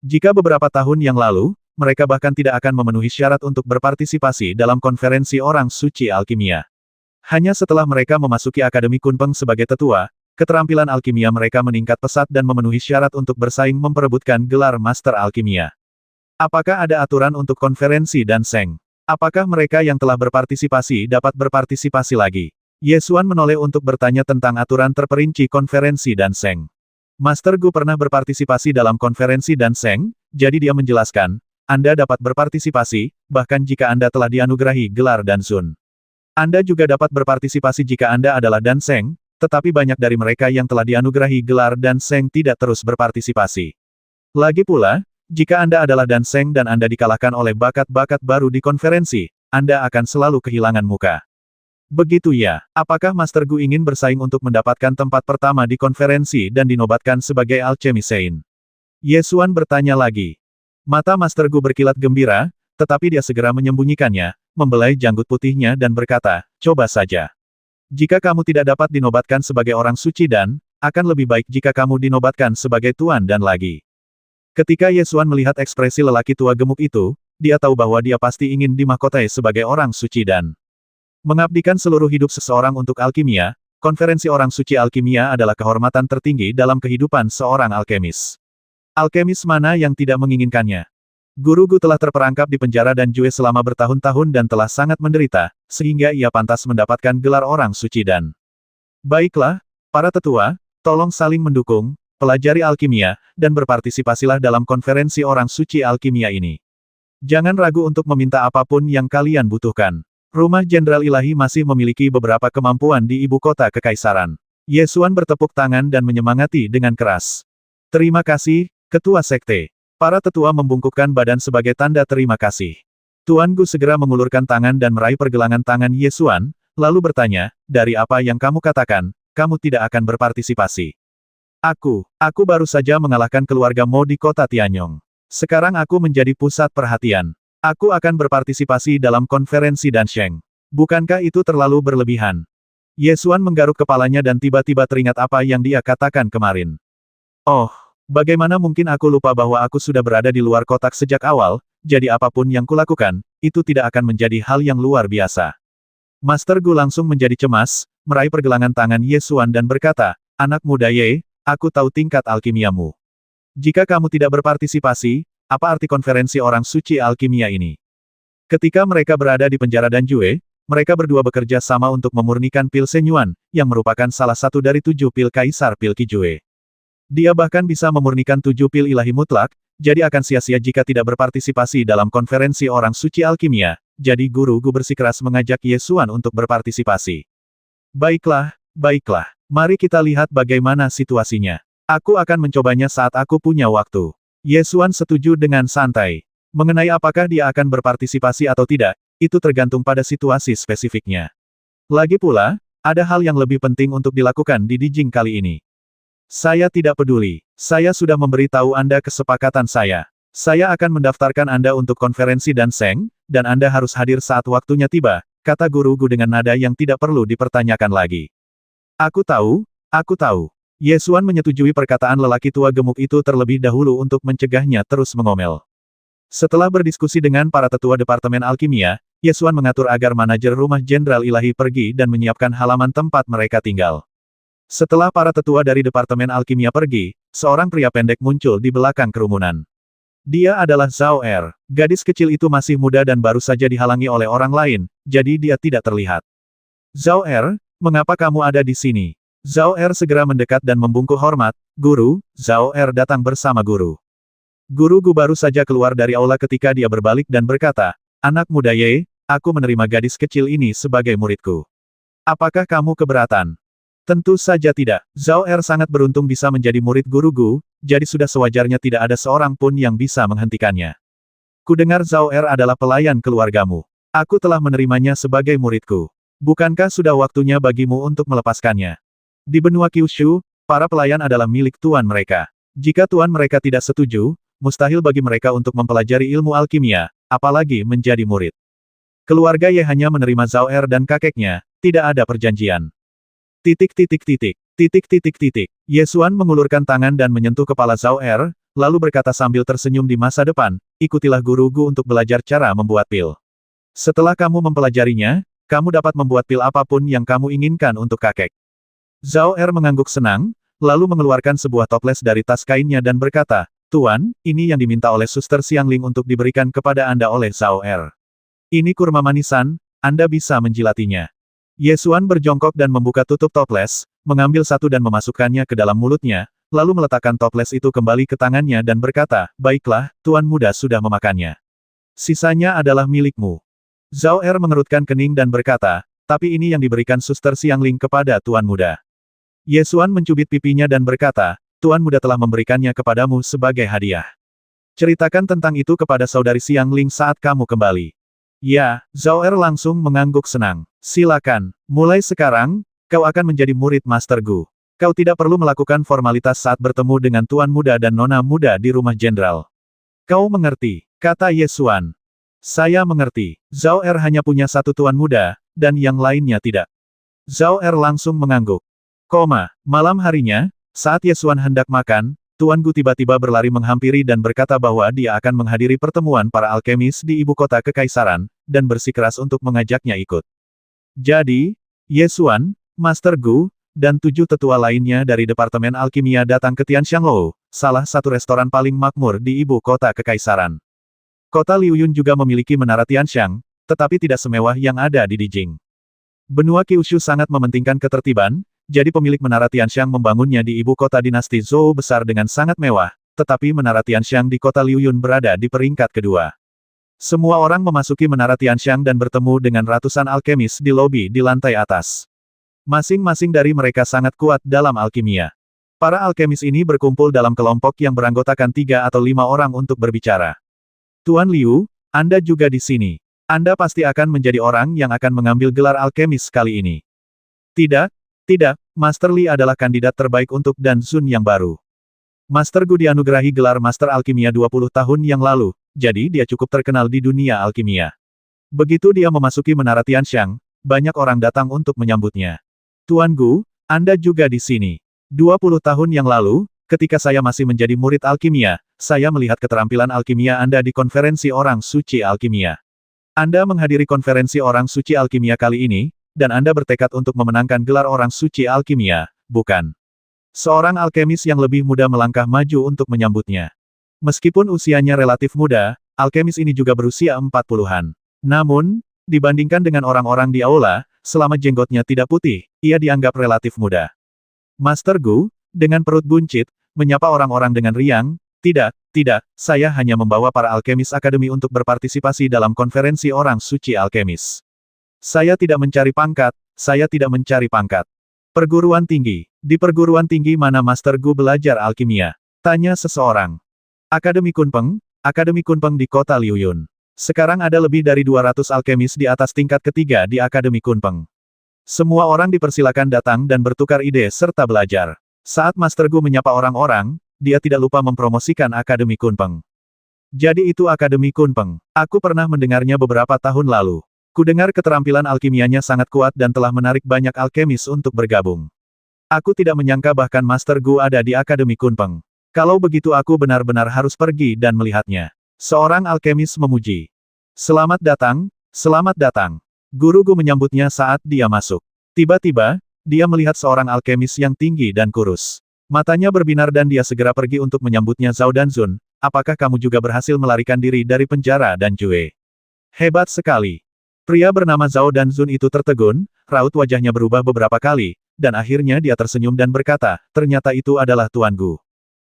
Jika beberapa tahun yang lalu, mereka bahkan tidak akan memenuhi syarat untuk berpartisipasi dalam konferensi orang suci alkimia. Hanya setelah mereka memasuki Akademi Kunpeng sebagai tetua, keterampilan alkimia mereka meningkat pesat dan memenuhi syarat untuk bersaing memperebutkan gelar Master Alkimia. Apakah ada aturan untuk konferensi dan Seng? Apakah mereka yang telah berpartisipasi dapat berpartisipasi lagi? Yesuan menoleh untuk bertanya tentang aturan terperinci konferensi dan Seng. Master Gu pernah berpartisipasi dalam konferensi dan Seng, jadi dia menjelaskan, Anda dapat berpartisipasi, bahkan jika Anda telah dianugerahi gelar Dansun. Anda juga dapat berpartisipasi jika Anda adalah Danseng, tetapi banyak dari mereka yang telah dianugerahi gelar Danseng tidak terus berpartisipasi. Lagi pula, jika Anda adalah Danseng dan Anda dikalahkan oleh bakat-bakat baru di konferensi, Anda akan selalu kehilangan muka. Begitu ya, apakah Master Gu ingin bersaing untuk mendapatkan tempat pertama di konferensi dan dinobatkan sebagai Alchemist Sein? Yesuan bertanya lagi. Mata Master Gu berkilat gembira, tetapi dia segera menyembunyikannya, membelai janggut putihnya dan berkata, coba saja. Jika kamu tidak dapat dinobatkan sebagai orang suci dan, akan lebih baik jika kamu dinobatkan sebagai tuan dan lagi. Ketika Yesuan melihat ekspresi lelaki tua gemuk itu, dia tahu bahwa dia pasti ingin dimahkotai sebagai orang suci dan mengabdikan seluruh hidup seseorang untuk alkimia. Konferensi orang suci alkimia adalah kehormatan tertinggi dalam kehidupan seorang alkemis. Alkemis mana yang tidak menginginkannya? Guru Gu telah terperangkap di penjara dan Jue selama bertahun-tahun dan telah sangat menderita, sehingga ia pantas mendapatkan gelar orang suci dan. Baiklah, para tetua, tolong saling mendukung, pelajari alkimia, dan berpartisipasilah dalam konferensi orang suci alkimia ini. Jangan ragu untuk meminta apapun yang kalian butuhkan. Rumah Jenderal Ilahi masih memiliki beberapa kemampuan di ibu kota kekaisaran. Yesuan bertepuk tangan dan menyemangati dengan keras. Terima kasih, Ketua Sekte. Para tetua membungkukkan badan sebagai tanda terima kasih. Tuan Gu segera mengulurkan tangan dan meraih pergelangan tangan Yesuan, lalu bertanya, dari apa yang kamu katakan, kamu tidak akan berpartisipasi. Aku baru saja mengalahkan keluarga Mo di kota Tianyong. Sekarang aku menjadi pusat perhatian. Aku akan berpartisipasi dalam konferensi Dansheng. Bukankah itu terlalu berlebihan? Yesuan menggaruk kepalanya dan tiba-tiba teringat apa yang dia katakan kemarin. Oh. Bagaimana mungkin aku lupa bahwa aku sudah berada di luar kotak sejak awal, jadi apapun yang kulakukan, itu tidak akan menjadi hal yang luar biasa. Master Gu langsung menjadi cemas, meraih pergelangan tangan Yesuan dan berkata, anak muda Ye, aku tahu tingkat alkimiamu. Jika kamu tidak berpartisipasi, apa arti konferensi orang suci alkimia ini? Ketika mereka berada di penjara Danjue, mereka berdua bekerja sama untuk memurnikan pil Senyuan, yang merupakan salah satu dari 7 pil Kaisar Pil Kijue. Dia bahkan bisa memurnikan 7 pil ilahi mutlak, jadi akan sia-sia jika tidak berpartisipasi dalam konferensi orang suci alkimia, jadi Guru Gu bersikeras mengajak Yesuan untuk berpartisipasi. Baiklah, mari kita lihat bagaimana situasinya. Aku akan mencobanya saat aku punya waktu. Yesuan setuju dengan santai. Mengenai apakah dia akan berpartisipasi atau tidak, itu tergantung pada situasi spesifiknya. Lagi pula, ada hal yang lebih penting untuk dilakukan di Dijing kali ini. Saya tidak peduli. Saya sudah memberitahu Anda kesepakatan saya. Saya akan mendaftarkan Anda untuk konferensi Danseng, dan Anda harus hadir saat waktunya tiba, kata Guru Gu dengan nada yang tidak perlu dipertanyakan lagi. Aku tahu. Yesuan menyetujui perkataan lelaki tua gemuk itu terlebih dahulu untuk mencegahnya terus mengomel. Setelah berdiskusi dengan para tetua Departemen Alkimia, Yesuan mengatur agar manajer Rumah Jenderal Ilahi pergi dan menyiapkan halaman tempat mereka tinggal. Setelah para tetua dari Departemen Alkimia pergi, seorang pria pendek muncul di belakang kerumunan. Dia adalah Zhao Er. Gadis kecil itu masih muda dan baru saja dihalangi oleh orang lain, jadi dia tidak terlihat. Zhao Er, mengapa kamu ada di sini? Zhao Er segera mendekat dan membungkuk hormat, Guru. Zhao Er datang bersama Guru. Guru Gu baru saja keluar dari aula ketika dia berbalik dan berkata, anak muda Ye, aku menerima gadis kecil ini sebagai muridku. Apakah kamu keberatan? Tentu saja tidak. Zhao Er sangat beruntung bisa menjadi murid Guru Gu, jadi sudah sewajarnya tidak ada seorang pun yang bisa menghentikannya. Kudengar Zhao Er adalah pelayan keluargamu. Aku telah menerimanya sebagai muridku. Bukankah sudah waktunya bagimu untuk melepaskannya? Di benua Kyushu, para pelayan adalah milik tuan mereka. Jika tuan mereka tidak setuju, mustahil bagi mereka untuk mempelajari ilmu alkimia, apalagi menjadi murid. Keluarga Ye hanya menerima Zhao Er dan kakeknya, tidak ada perjanjian. Titik titik titik. Titik titik titik. Ye Xuan mengulurkan tangan dan menyentuh kepala Zhao Er, lalu berkata sambil tersenyum di masa depan, ikutilah guruku untuk belajar cara membuat pil. Setelah kamu mempelajarinya, kamu dapat membuat pil apapun yang kamu inginkan untuk kakek. Zhao Er mengangguk senang, lalu mengeluarkan sebuah toples dari tas kainnya dan berkata, Tuan, ini yang diminta oleh Suster Xiangling untuk diberikan kepada Anda oleh Zhao Er. Ini kurma manisan, Anda bisa menjilatinya. Ye Xuan berjongkok dan membuka tutup toples, mengambil satu dan memasukkannya ke dalam mulutnya, lalu meletakkan toples itu kembali ke tangannya dan berkata, baiklah, Tuan muda sudah memakannya. Sisanya adalah milikmu. Zhao Er mengerutkan kening dan berkata, tapi ini yang diberikan Suster Xiangling kepada Tuan muda. Ye Xuan mencubit pipinya dan berkata, Tuan muda telah memberikannya kepadamu sebagai hadiah. Ceritakan tentang itu kepada saudari Xiangling saat kamu kembali. Ya, Zhao Er langsung mengangguk senang. Silakan, mulai sekarang, kau akan menjadi murid Master Gu. Kau tidak perlu melakukan formalitas saat bertemu dengan Tuan muda dan Nona muda di rumah jenderal. Kau mengerti, kata Ye Xuan. Saya mengerti, Zhao Er hanya punya satu Tuan muda, dan yang lainnya tidak. Zhao Er langsung mengangguk. Malam harinya, saat Ye Xuan hendak makan, Tuan Gu tiba-tiba berlari menghampiri dan berkata bahwa dia akan menghadiri pertemuan para alkemis di ibu kota kekaisaran, dan bersikeras untuk mengajaknya ikut. Jadi, Ye Xuan, Master Gu, dan 7 tetua lainnya dari Departemen Alkimia datang ke Tianxianglou, salah satu restoran paling makmur di ibu kota kekaisaran. Kota Liuyun juga memiliki menara Tianxiang, tetapi tidak semewah yang ada di Dijing. Benua Kyushu sangat mementingkan ketertiban, jadi pemilik menara Tianxiang membangunnya di ibu kota dinasti Zhou besar dengan sangat mewah, tetapi menara Tianxiang di kota Liuyun berada di peringkat kedua. Semua orang memasuki menara Tianxiang dan bertemu dengan ratusan alkemis di lobi di lantai atas. Masing-masing dari mereka sangat kuat dalam alkimia. Para alkemis ini berkumpul dalam kelompok yang beranggotakan 3 atau 5 orang untuk berbicara. Tuan Liu, Anda juga di sini. Anda pasti akan menjadi orang yang akan mengambil gelar alkemis kali ini. Tidak, Master Li adalah kandidat terbaik untuk Dan Zun yang baru. Master Gu dianugerahi gelar Master Alkimia 20 tahun yang lalu, jadi dia cukup terkenal di dunia alkimia. Begitu dia memasuki menara Tianxiang, banyak orang datang untuk menyambutnya. Tuan Gu, Anda juga di sini. 20 tahun yang lalu, ketika saya masih menjadi murid alkimia, saya melihat keterampilan alkimia Anda di konferensi orang suci alkimia. Anda menghadiri konferensi orang suci alkimia kali ini, dan Anda bertekad untuk memenangkan gelar orang suci alkimia, bukan? Seorang alkemis yang lebih muda melangkah maju untuk menyambutnya. Meskipun usianya relatif muda, alkemis ini juga berusia 40-an. Namun, dibandingkan dengan orang-orang di aula, selama jenggotnya tidak putih, ia dianggap relatif muda. Master Gu, dengan perut buncit, menyapa orang-orang dengan riang, tidak, saya hanya membawa para alkemis akademi untuk berpartisipasi dalam konferensi orang suci alkemis. Saya tidak mencari pangkat. Perguruan tinggi. Di perguruan tinggi mana Master Gu belajar alkimia? Tanya seseorang. Akademi Kunpeng di kota Liuyun. Sekarang ada lebih dari 200 alkemis di atas tingkat ketiga di Akademi Kunpeng. Semua orang dipersilakan datang dan bertukar ide serta belajar. Saat Master Gu menyapa orang-orang, dia tidak lupa mempromosikan Akademi Kunpeng. Jadi itu Akademi Kunpeng. Aku pernah mendengarnya beberapa tahun lalu. Kudengar keterampilan alkimianya sangat kuat dan telah menarik banyak alkemis untuk bergabung. Aku tidak menyangka bahkan Master Gu ada di Akademi Kunpeng. Kalau begitu aku benar-benar harus pergi dan melihatnya. Seorang alkemis memuji. Selamat datang. Guru Gu menyambutnya saat dia masuk. Tiba-tiba, dia melihat seorang alkemis yang tinggi dan kurus. Matanya berbinar dan dia segera pergi untuk menyambutnya. Zhao Danzun, apakah kamu juga berhasil melarikan diri dari penjara dan Jue? Hebat sekali. Pria bernama Zhao Danzun itu tertegun, raut wajahnya berubah beberapa kali, dan akhirnya dia tersenyum dan berkata, ternyata itu adalah Tuan Gu.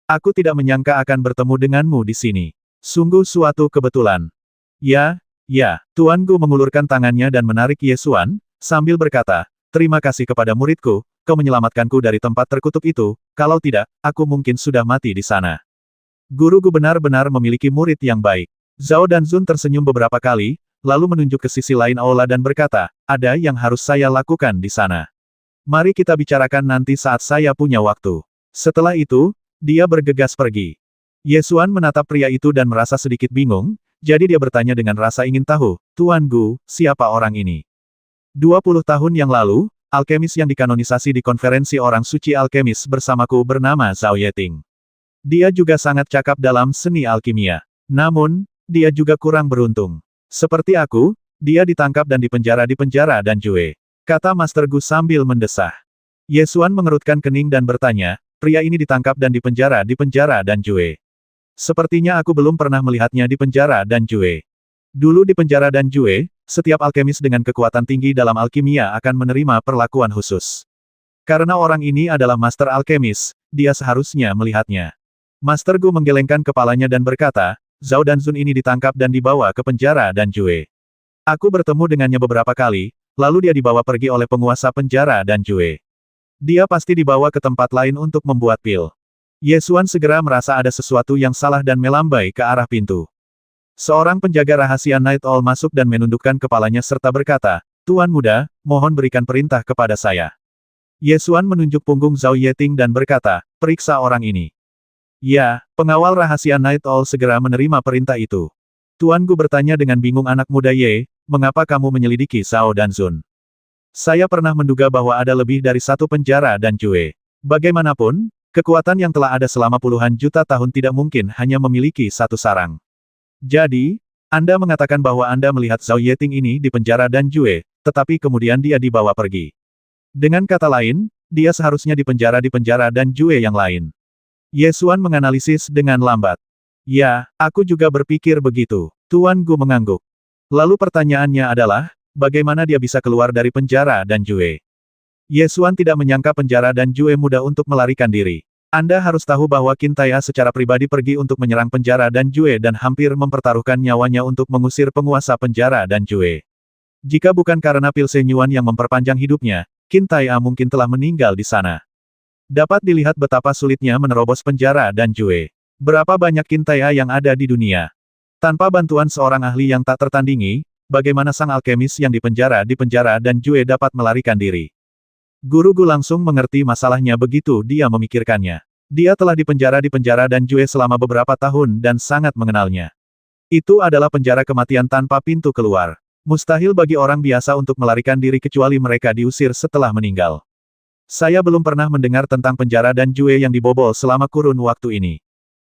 Aku tidak menyangka akan bertemu denganmu di sini. Sungguh suatu kebetulan. Ya, Tuan Gu mengulurkan tangannya dan menarik Ye Xuan, sambil berkata, terima kasih kepada muridku, kau menyelamatkanku dari tempat terkutuk itu, kalau tidak, aku mungkin sudah mati di sana. Guru Gu benar-benar memiliki murid yang baik. Zhao Danzun tersenyum beberapa kali, lalu menunjuk ke sisi lain aula dan berkata, ada yang harus saya lakukan di sana. Mari kita bicarakan nanti saat saya punya waktu. Setelah itu, Dia bergegas pergi. Ye Xuan menatap pria itu dan merasa sedikit bingung, jadi dia bertanya dengan rasa ingin tahu, Tuan Gu, siapa orang ini? 20 tahun yang lalu, alkemis yang dikanonisasi di konferensi orang suci alkemis bersamaku bernama Zhao Yeting. Dia juga sangat cakap dalam seni alkimia. Namun, dia juga kurang beruntung. Seperti aku, dia ditangkap dan dipenjara di penjara Danjue. Kata Master Gu sambil mendesah. Ye Xuan mengerutkan kening dan bertanya, pria ini ditangkap dan dipenjara di penjara Danjue. Sepertinya aku belum pernah melihatnya di penjara Danjue. Dulu di penjara Danjue, setiap alkemis dengan kekuatan tinggi dalam alkimia akan menerima perlakuan khusus. Karena orang ini adalah master alkemis, dia seharusnya melihatnya. Master Gu menggelengkan kepalanya dan berkata, Zhao Danzun ini ditangkap dan dibawa ke penjara Danjue. Aku bertemu dengannya beberapa kali, lalu dia dibawa pergi oleh penguasa penjara Danjue. Dia pasti dibawa ke tempat lain untuk membuat pil. Ye Xuan segera merasa ada sesuatu yang salah dan melambai ke arah pintu. Seorang penjaga rahasia Night Owl masuk dan menundukkan kepalanya serta berkata, Tuan muda, mohon berikan perintah kepada saya. Ye Xuan menunjuk punggung Zhao Yeting dan berkata, periksa orang ini. Ya, pengawal rahasia Night Owl segera menerima perintah itu. Tuan Gu bertanya dengan bingung anak muda Ye, mengapa kamu menyelidiki Zhao Danzun? Saya pernah menduga bahwa ada lebih dari satu penjara Danjue. Bagaimanapun, kekuatan yang telah ada selama puluhan juta tahun tidak mungkin hanya memiliki satu sarang. Jadi, Anda mengatakan bahwa Anda melihat Zhao Yeting ini di penjara Danjue, tetapi kemudian dia dibawa pergi. Dengan kata lain, dia seharusnya dipenjara di penjara Danjue yang lain. Ye Xuan menganalisis dengan lambat. Ya, aku juga berpikir begitu. Tuan Gu mengangguk. Lalu pertanyaannya adalah, bagaimana dia bisa keluar dari penjara Danjue? Ye Xuan tidak menyangka penjara Danjue mudah untuk melarikan diri. Anda harus tahu bahwa Qin Taiya secara pribadi pergi untuk menyerang penjara Danjue dan hampir mempertaruhkan nyawanya untuk mengusir penguasa penjara Danjue. Jika bukan karena pil Shenyuan yang memperpanjang hidupnya, Qin Taiya mungkin telah meninggal di sana. Dapat dilihat betapa sulitnya menerobos penjara Danjue. Berapa banyak Qin Taiya yang ada di dunia. Tanpa bantuan seorang ahli yang tak tertandingi, bagaimana sang alkemis yang dipenjara di penjara Danjue dapat melarikan diri? Guru Gu langsung mengerti masalahnya begitu dia memikirkannya. Dia telah dipenjara di penjara Danjue selama beberapa tahun dan sangat mengenalnya. Itu adalah penjara kematian tanpa pintu keluar. Mustahil bagi orang biasa untuk melarikan diri kecuali mereka diusir setelah meninggal. Saya belum pernah mendengar tentang penjara Danjue yang dibobol selama kurun waktu ini.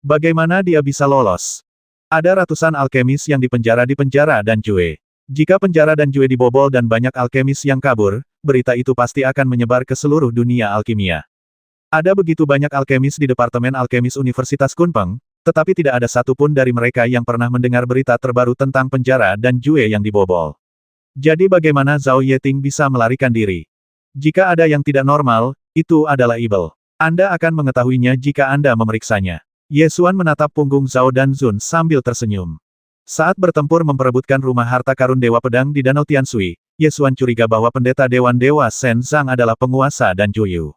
Bagaimana dia bisa lolos? Ada ratusan alkemis yang dipenjara di penjara Danjue. Jika penjara Danjue dibobol dan banyak alkemis yang kabur, berita itu pasti akan menyebar ke seluruh dunia alkimia. Ada begitu banyak alkemis di Departemen Alkemis Universitas Kunpeng, tetapi tidak ada satupun dari mereka yang pernah mendengar berita terbaru tentang penjara Danjue yang dibobol. Jadi bagaimana Zhao Yeting bisa melarikan diri? Jika ada yang tidak normal, itu adalah Ibel. Anda akan mengetahuinya jika Anda memeriksanya. Ye Xuan menatap punggung Zhao Danzun sambil tersenyum. Saat bertempur memperebutkan rumah harta karun Dewa Pedang di Danau Tianshui, Ye Xuan curiga bahwa pendeta Dewan Dewa Shen Zhang adalah penguasa Danjuyu.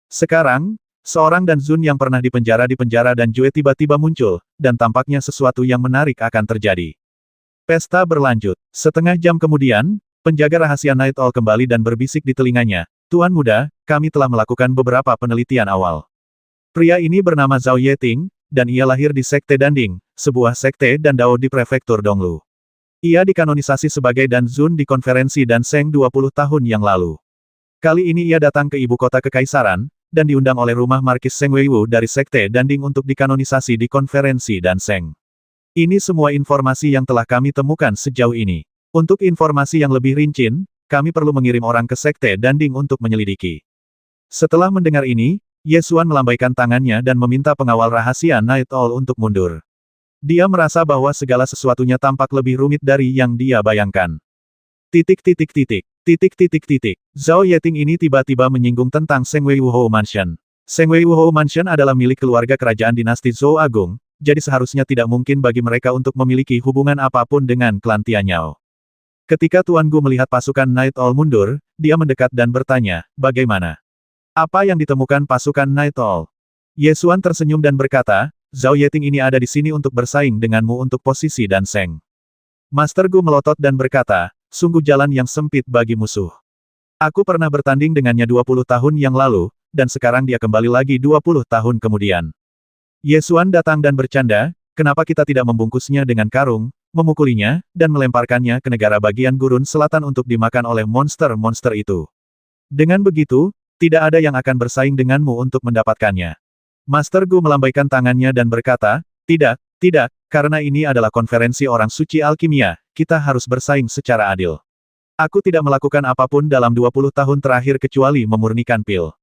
Sekarang, seorang Danzun yang pernah dipenjara di penjara Danjue tiba-tiba muncul, dan tampaknya sesuatu yang menarik akan terjadi. Pesta berlanjut. Setengah jam kemudian, penjaga rahasia Night Owl kembali dan berbisik di telinganya, Tuan muda, kami telah melakukan beberapa penelitian awal. Pria ini bernama Zhao Yeting, dan ia lahir di Sekte Danding, sebuah sekte dan dao di prefektur Donglu. Ia dikanonisasi sebagai Danzun di konferensi Danseng 20 tahun yang lalu. Kali ini ia datang ke ibu kota kekaisaran, dan diundang oleh rumah Markis Seng Weiwu dari Sekte Danding untuk dikanonisasi di konferensi Danseng. Ini semua informasi yang telah kami temukan sejauh ini. Untuk informasi yang lebih rinci, kami perlu mengirim orang ke Sekte Danding untuk menyelidiki. Setelah mendengar ini, Ye Xuan melambaikan tangannya dan meminta pengawal rahasia Night Owl untuk mundur. Dia merasa bahwa segala sesuatunya tampak lebih rumit dari yang dia bayangkan. Zhao Yeting ini tiba-tiba menyinggung tentang Seng Weiwu Mansion. Seng Weiwu Mansion adalah milik keluarga kerajaan dinasti Zhou Agung, jadi seharusnya tidak mungkin bagi mereka untuk memiliki hubungan apapun dengan klan Tianyao. Ketika Tuan Gu melihat pasukan Night Owl mundur, dia mendekat dan bertanya, bagaimana? Apa yang ditemukan pasukan Night Owl? Ye Xuan tersenyum dan berkata, Zhao Yeting ini ada di sini untuk bersaing denganmu untuk posisi Danseng. Master Gu melotot dan berkata, sungguh jalan yang sempit bagi musuh. Aku pernah bertanding dengannya 20 tahun yang lalu, dan sekarang dia kembali lagi 20 tahun kemudian. Ye Xuan datang dan bercanda, kenapa kita tidak membungkusnya dengan karung, memukulinya, dan melemparkannya ke negara bagian gurun selatan untuk dimakan oleh monster-monster itu. Dengan begitu, tidak ada yang akan bersaing denganmu untuk mendapatkannya. Master Gu melambaikan tangannya dan berkata, tidak, tidak, karena ini adalah konferensi orang suci alkimia, kita harus bersaing secara adil. Aku tidak melakukan apapun dalam 20 tahun terakhir kecuali memurnikan pil.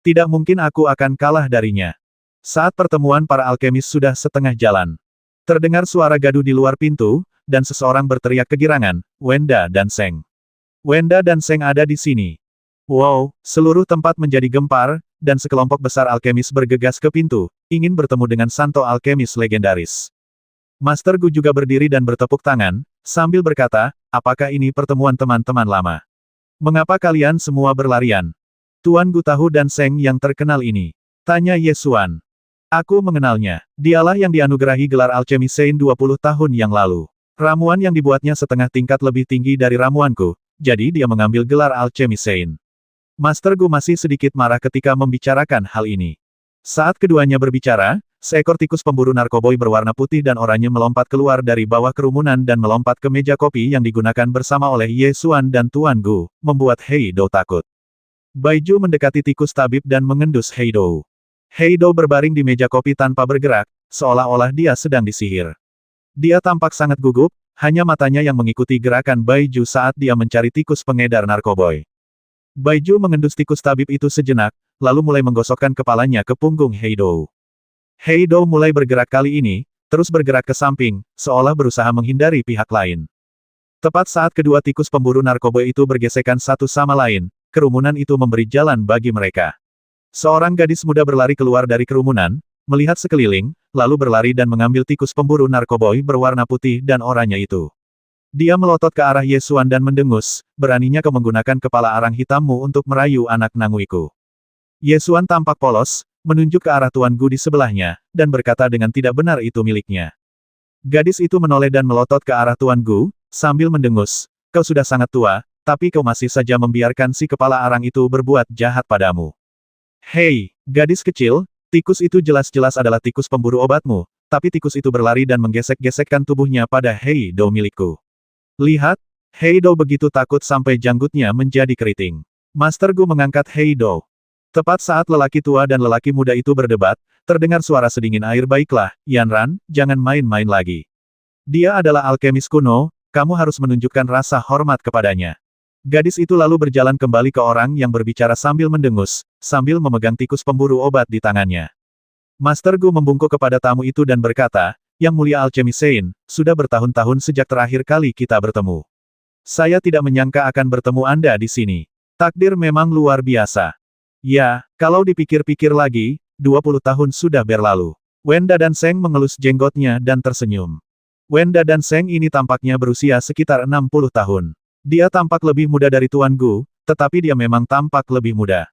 Tidak mungkin aku akan kalah darinya. Saat pertemuan para alkemis sudah setengah jalan. Terdengar suara gaduh di luar pintu, dan seseorang berteriak kegirangan, Wenda dan Seng. Wenda dan Seng ada di sini. Wow, seluruh tempat menjadi gempar, dan sekelompok besar alkemis bergegas ke pintu, ingin bertemu dengan santo alkemis legendaris. Master Gu juga berdiri dan bertepuk tangan, sambil berkata, apakah ini pertemuan teman-teman lama? Mengapa kalian semua berlarian? Tuan Gu Tahu dan Seng yang terkenal ini. Tanya Ye Xuan. Aku mengenalnya. Dialah yang dianugerahi gelar Alchemy Sein 20 tahun yang lalu. Ramuan yang dibuatnya setengah tingkat lebih tinggi dari ramuanku, jadi dia mengambil gelar Alchemy Sein. Master Gu masih sedikit marah ketika membicarakan hal ini. Saat keduanya berbicara, seekor tikus pemburu narkoboy berwarna putih dan oranye melompat keluar dari bawah kerumunan dan melompat ke meja kopi yang digunakan bersama oleh Ye Xuan dan Tuan Gu, membuat Hei Dou takut. Baiju mendekati tikus tabib dan mengendus Hei Dou. Hei Dou berbaring di meja kopi tanpa bergerak, seolah-olah dia sedang disihir. Dia tampak sangat gugup, hanya matanya yang mengikuti gerakan Baiju saat dia mencari tikus pengedar narkoboy. Baiju mengendus tikus tabib itu sejenak, lalu mulai menggosokkan kepalanya ke punggung Hei Dou. Hei Dou mulai bergerak kali ini, terus bergerak ke samping, seolah berusaha menghindari pihak lain. Tepat saat kedua tikus pemburu narkoboy itu bergesekan satu sama lain, kerumunan itu memberi jalan bagi mereka. Seorang gadis muda berlari keluar dari kerumunan, melihat sekeliling, lalu berlari dan mengambil tikus pemburu narkoboy berwarna putih dan oranye itu. Dia melotot ke arah Ye Xuan dan mendengus, beraninya kau menggunakan kepala arang hitammu untuk merayu anak nanguiku. Ye Xuan tampak polos, menunjuk ke arah Tuan Gu di sebelahnya, dan berkata dengan tidak benar itu miliknya. Gadis itu menoleh dan melotot ke arah Tuan Gu, sambil mendengus, kau sudah sangat tua, tapi kau masih saja membiarkan si kepala arang itu berbuat jahat padamu. Hei, gadis kecil, tikus itu jelas-jelas adalah tikus pemburu obatmu, tapi tikus itu berlari dan menggesek-gesekkan tubuhnya pada Hei Dou milikku. Lihat, Hei Dou begitu takut sampai janggutnya menjadi keriting. Master Gu mengangkat Hei Dou. Tepat saat lelaki tua dan lelaki muda itu berdebat, terdengar suara sedingin air. Baiklah, Yanran, jangan main-main lagi. Dia adalah alkemis kuno, kamu harus menunjukkan rasa hormat kepadanya. Gadis itu lalu berjalan kembali ke orang yang berbicara sambil mendengus, sambil memegang tikus pemburu obat di tangannya. Master Gu membungkuk kepada tamu itu dan berkata, Yang Mulia Alchemy Sein, sudah bertahun-tahun sejak terakhir kali kita bertemu. Saya tidak menyangka akan bertemu Anda di sini. Takdir memang luar biasa. Ya, kalau dipikir-pikir lagi, 20 tahun sudah berlalu. Wenda dan Seng mengelus jenggotnya dan tersenyum. Wenda dan Seng ini tampaknya berusia sekitar 60 tahun. Dia tampak lebih muda dari Tuan Gu, tetapi dia memang tampak lebih muda.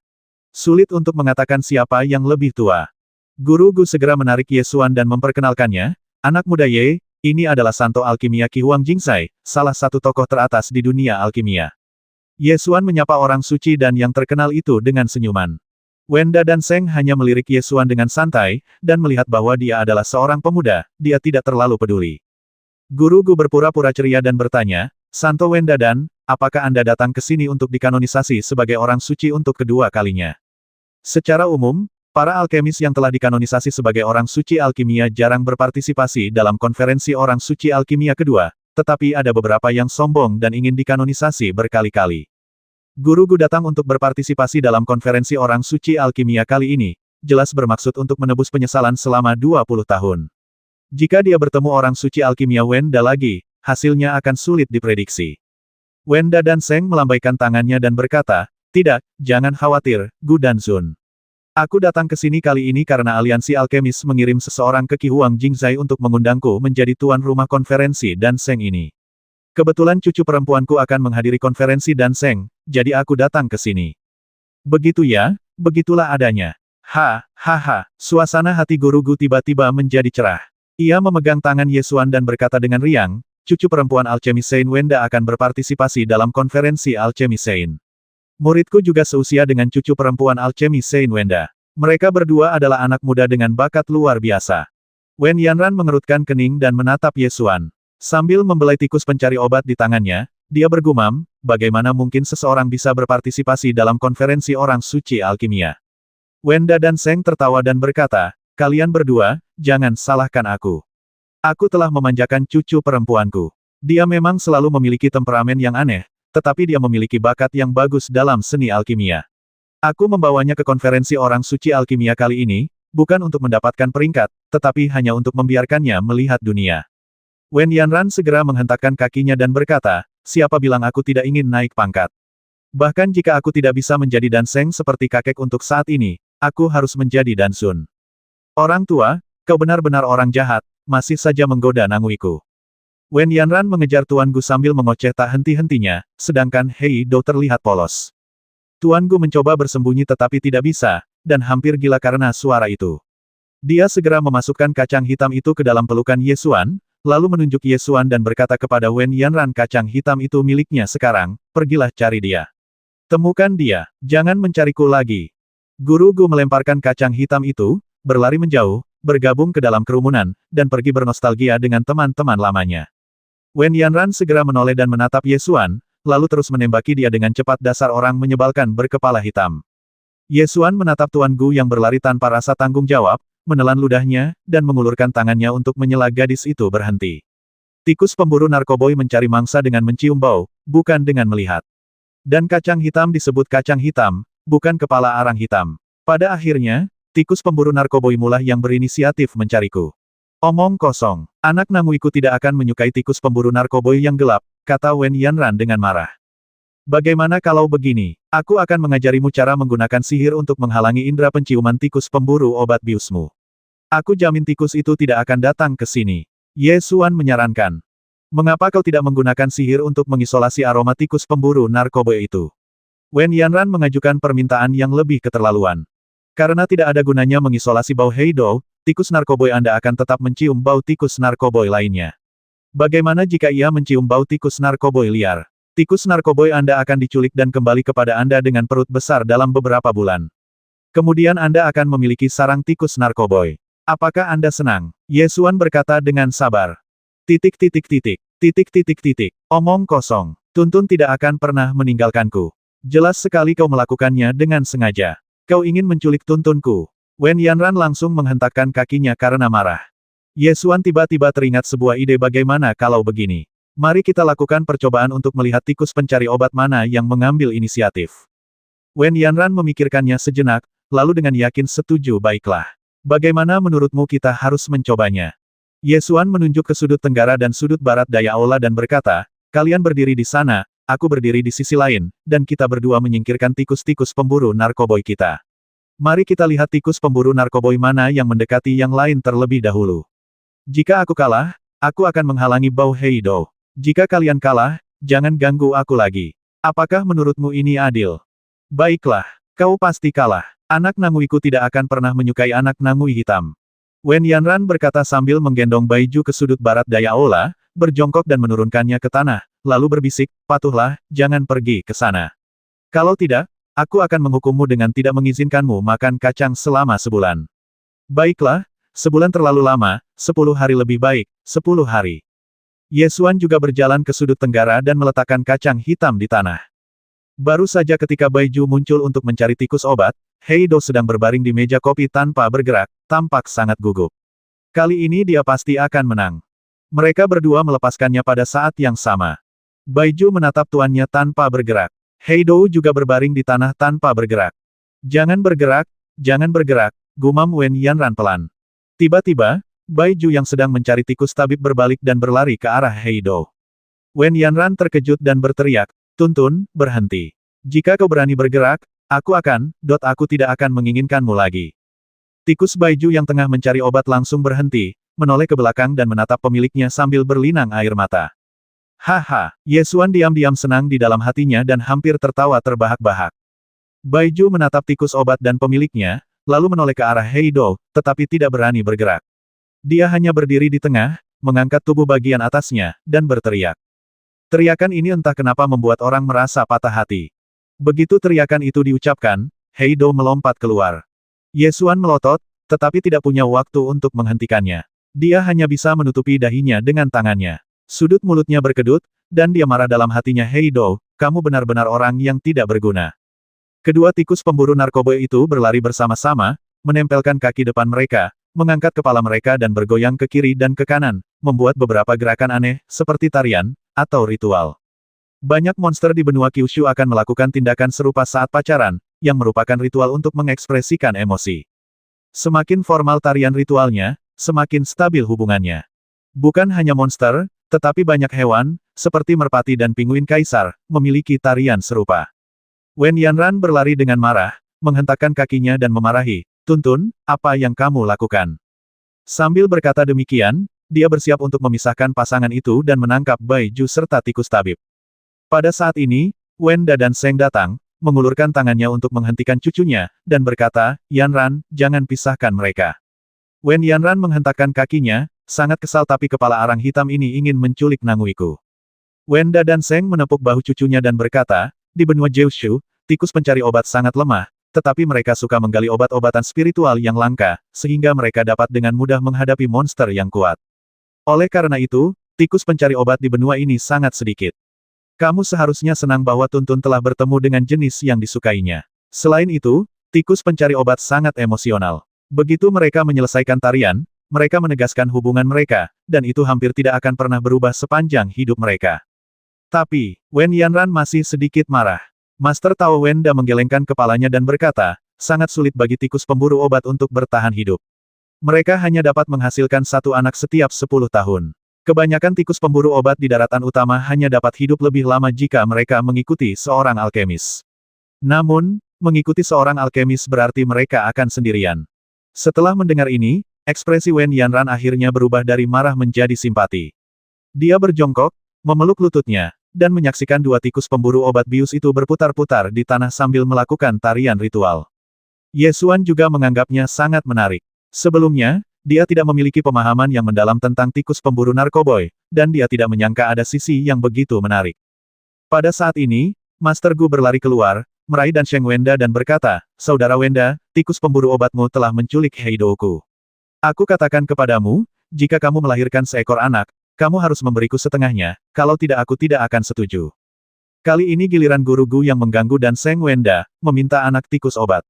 Sulit untuk mengatakan siapa yang lebih tua. Guru Gu segera menarik Ye Xuan dan memperkenalkannya, anak muda Ye, ini adalah Santo Alkimia Qi Huang Jingsai, salah satu tokoh teratas di dunia alkimia. Ye Xuan menyapa orang suci dan yang terkenal itu dengan senyuman. Wenda dan Seng hanya melirik Ye Xuan dengan santai, dan melihat bahwa dia adalah seorang pemuda, dia tidak terlalu peduli. Guru Gu berpura-pura ceria dan bertanya, Santo Wenda dan, apakah Anda datang ke sini untuk dikanonisasi sebagai orang suci untuk kedua kalinya? Secara umum, para alkemis yang telah dikanonisasi sebagai orang suci alkimia jarang berpartisipasi dalam konferensi orang suci alkimia kedua, tetapi ada beberapa yang sombong dan ingin dikanonisasi berkali-kali. Guru Gu datang untuk berpartisipasi dalam konferensi orang suci alkimia kali ini, jelas bermaksud untuk menebus penyesalan selama 20 tahun. Jika dia bertemu orang suci alkimia Wenda lagi, hasilnya akan sulit diprediksi. Wenda dan Seng melambaikan tangannya dan berkata, tidak, jangan khawatir, Gu dan Zun. Aku datang ke sini kali ini karena aliansi alkemis mengirim seseorang ke Qi Huang Jingsai untuk mengundangku menjadi tuan rumah konferensi dan Seng ini. Kebetulan cucu perempuanku akan menghadiri konferensi dan Seng, jadi aku datang ke sini. Begitu ya, begitulah adanya. Suasana hati Guru Gu tiba-tiba menjadi cerah. Ia memegang tangan Ye Xuan dan berkata dengan riang, cucu perempuan Alchemy Sein Wenda akan berpartisipasi dalam konferensi Alchemy Sein. Muridku juga seusia dengan cucu perempuan Alchemy Sein Wenda. Mereka berdua adalah anak muda dengan bakat luar biasa. Wen Yanran mengerutkan kening dan menatap Ye Xuan. Sambil membelai tikus pencari obat di tangannya, dia bergumam, bagaimana mungkin seseorang bisa berpartisipasi dalam konferensi orang suci alkimia. Wenda dan Seng tertawa dan berkata, kalian berdua, jangan salahkan aku. Aku telah memanjakan cucu perempuanku. Dia memang selalu memiliki temperamen yang aneh, tetapi dia memiliki bakat yang bagus dalam seni alkimia. Aku membawanya ke konferensi orang suci alkimia kali ini, bukan untuk mendapatkan peringkat, tetapi hanya untuk membiarkannya melihat dunia. Wen Yanran segera menghentakkan kakinya dan berkata, siapa bilang aku tidak ingin naik pangkat? Bahkan jika aku tidak bisa menjadi danseng seperti kakek untuk saat ini, aku harus menjadi dansun. Orang tua, kau benar-benar orang jahat, masih saja menggoda nanguiku. Wen Yanran mengejar Tuan Gu sambil mengoceh tak henti-hentinya, sedangkan Hei Dou terlihat polos. Tuan Gu mencoba bersembunyi tetapi tidak bisa, dan hampir gila karena suara itu. Dia segera memasukkan kacang hitam itu ke dalam pelukan Ye Xuan, lalu menunjuk Ye Xuan dan berkata kepada Wen Yanran kacang hitam itu miliknya sekarang, pergilah cari dia. Temukan dia, jangan mencariku lagi. Guru Gu melemparkan kacang hitam itu, berlari menjauh, bergabung ke dalam kerumunan, dan pergi bernostalgia dengan teman-teman lamanya. Wen Yanran segera menoleh dan menatap Ye Xuan, lalu terus menembaki dia dengan cepat dasar orang menyebalkan berkepala hitam. Ye Xuan menatap Tuan Gu yang berlari tanpa rasa tanggung jawab, menelan ludahnya, dan mengulurkan tangannya untuk menyela gadis itu berhenti. Tikus pemburu narkoboy mencari mangsa dengan mencium bau, bukan dengan melihat. Dan kacang hitam disebut kacang hitam, bukan kepala arang hitam. Pada akhirnya, tikus pemburu narkoboy mulah yang berinisiatif mencariku. Omong kosong, anak nanguiku tidak akan menyukai tikus pemburu narkoboy yang gelap, kata Wen Yanran dengan marah. Bagaimana kalau begini? Aku akan mengajarimu cara menggunakan sihir untuk menghalangi indera penciuman tikus pemburu obat biusmu. Aku jamin tikus itu tidak akan datang ke sini. Ye Xuan menyarankan. Mengapa kau tidak menggunakan sihir untuk mengisolasi aroma tikus pemburu narkoboy itu? Wen Yanran mengajukan permintaan yang lebih keterlaluan. Karena tidak ada gunanya mengisolasi bau Hei Dou, tikus narkoboy Anda akan tetap mencium bau tikus narkoboy lainnya. Bagaimana jika ia mencium bau tikus narkoboy liar? Tikus narkoboy Anda akan diculik dan kembali kepada Anda dengan perut besar dalam beberapa bulan. Kemudian Anda akan memiliki sarang tikus narkoboy. Apakah Anda senang? Ye Xuan berkata dengan sabar. Titik. Omong kosong. Tuntun tidak akan pernah meninggalkanku. Jelas sekali kau melakukannya dengan sengaja. Kau ingin menculik Tuntunku. Wen Yanran langsung menghentakkan kakinya karena marah. Ye Xuan tiba-tiba teringat sebuah ide bagaimana kalau begini. Mari kita lakukan percobaan untuk melihat tikus pencari obat mana yang mengambil inisiatif. Wen Yanran memikirkannya sejenak, lalu dengan yakin setuju baiklah. Bagaimana menurutmu kita harus mencobanya? Ye Xuan menunjuk ke sudut tenggara dan sudut barat daya aula dan berkata, kalian berdiri di sana, aku berdiri di sisi lain, dan kita berdua menyingkirkan tikus-tikus pemburu narkoboy kita. Mari kita lihat tikus pemburu narkoboy mana yang mendekati yang lain terlebih dahulu. Jika aku kalah, aku akan menghalangi bau Hei Dou. Jika kalian kalah, jangan ganggu aku lagi. Apakah menurutmu ini adil? Baiklah, kau pasti kalah. Anak nanguiku tidak akan pernah menyukai anak nangui hitam. Wen Yanran berkata sambil menggendong Baiju ke sudut barat daya aula, berjongkok dan menurunkannya ke tanah, lalu berbisik, patuhlah, jangan pergi ke sana. Kalau tidak, aku akan menghukummu dengan tidak mengizinkanmu makan kacang selama sebulan. Baiklah, sebulan terlalu lama, 10 hari lebih baik, 10 hari. Ye Xuan juga berjalan ke sudut tenggara dan meletakkan kacang hitam di tanah. Baru saja ketika Baiju muncul untuk mencari tikus obat, Hei Dou sedang berbaring di meja kopi tanpa bergerak, tampak sangat gugup. Kali ini dia pasti akan menang. Mereka berdua melepaskannya pada saat yang sama. Baiju menatap tuannya tanpa bergerak. Hei Dou juga berbaring di tanah tanpa bergerak. Jangan bergerak, gumam Wen Yanran pelan. Tiba-tiba, Baiju yang sedang mencari tikus tabib berbalik dan berlari ke arah Hei Dou. Wen Yanran terkejut dan berteriak, Tuntun, berhenti. Jika kau berani bergerak, aku tidak akan menginginkanmu lagi. Tikus Baiju yang tengah mencari obat langsung berhenti, menoleh ke belakang dan menatap pemiliknya sambil berlinang air mata. Haha, Ye Xuan diam-diam senang di dalam hatinya dan hampir tertawa terbahak-bahak. Baiju menatap tikus obat dan pemiliknya, lalu menoleh ke arah Hei Dou, tetapi tidak berani bergerak. Dia hanya berdiri di tengah, mengangkat tubuh bagian atasnya, dan berteriak. Teriakan ini entah kenapa membuat orang merasa patah hati. Begitu teriakan itu diucapkan, Hei Dou melompat keluar. Ye Xuan melotot, tetapi tidak punya waktu untuk menghentikannya. Dia hanya bisa menutupi dahinya dengan tangannya. Sudut mulutnya berkedut, dan dia marah dalam hatinya. Hei Dou, kamu benar-benar orang yang tidak berguna. Kedua tikus pemburu narkoba itu berlari bersama-sama, menempelkan kaki depan mereka, mengangkat kepala mereka dan bergoyang ke kiri dan ke kanan, membuat beberapa gerakan aneh, seperti tarian, atau ritual. Banyak monster di benua Kyushu akan melakukan tindakan serupa saat pacaran, yang merupakan ritual untuk mengekspresikan emosi. Semakin formal tarian ritualnya, semakin stabil hubungannya. Bukan hanya monster, tetapi banyak hewan, seperti merpati dan pinguin kaisar, memiliki tarian serupa. Wen Yanran berlari dengan marah, menghentakkan kakinya dan memarahi, "Tuntun, apa yang kamu lakukan?" Sambil berkata demikian, dia bersiap untuk memisahkan pasangan itu dan menangkap Bai Ju serta tikus tabib. Pada saat ini, Wenda dan Seng datang, mengulurkan tangannya untuk menghentikan cucunya, dan berkata, "Yanran, jangan pisahkan mereka." Wen Yanran menghentakkan kakinya, sangat kesal tapi kepala arang hitam ini ingin menculik Nanguiku. Wenda dan Seng menepuk bahu cucunya dan berkata, "Di benua Jeushu, tikus pencari obat sangat lemah, tetapi mereka suka menggali obat-obatan spiritual yang langka, sehingga mereka dapat dengan mudah menghadapi monster yang kuat. Oleh karena itu, tikus pencari obat di benua ini sangat sedikit. Kamu seharusnya senang bahwa Tuntun telah bertemu dengan jenis yang disukainya. Selain itu, tikus pencari obat sangat emosional. Begitu mereka menyelesaikan tarian, mereka menegaskan hubungan mereka, dan itu hampir tidak akan pernah berubah sepanjang hidup mereka." Tapi, Wen Yanran masih sedikit marah. Master Tao Wenda menggelengkan kepalanya dan berkata, sangat sulit bagi tikus pemburu obat untuk bertahan hidup. Mereka hanya dapat menghasilkan satu anak setiap 10 tahun. Kebanyakan tikus pemburu obat di daratan utama hanya dapat hidup lebih lama jika mereka mengikuti seorang alkemis. Namun, mengikuti seorang alkemis berarti mereka akan sendirian. Setelah mendengar ini, ekspresi Wen Yanran akhirnya berubah dari marah menjadi simpati. Dia berjongkok, memeluk lututnya, dan menyaksikan dua tikus pemburu obat bius itu berputar-putar di tanah sambil melakukan tarian ritual. Ye Xuan juga menganggapnya sangat menarik. Sebelumnya, dia tidak memiliki pemahaman yang mendalam tentang tikus pemburu narkoboy, dan dia tidak menyangka ada sisi yang begitu menarik. Pada saat ini, Master Gu berlari keluar, meraih dan Sheng Wenda dan berkata, "Saudara Wenda, tikus pemburu obatmu telah menculik Heidouku. Aku katakan kepadamu, jika kamu melahirkan seekor anak, kamu harus memberiku setengahnya, kalau tidak aku tidak akan setuju." Kali ini giliran Guru Gu yang mengganggu dan Sheng Wenda, meminta anak tikus obat.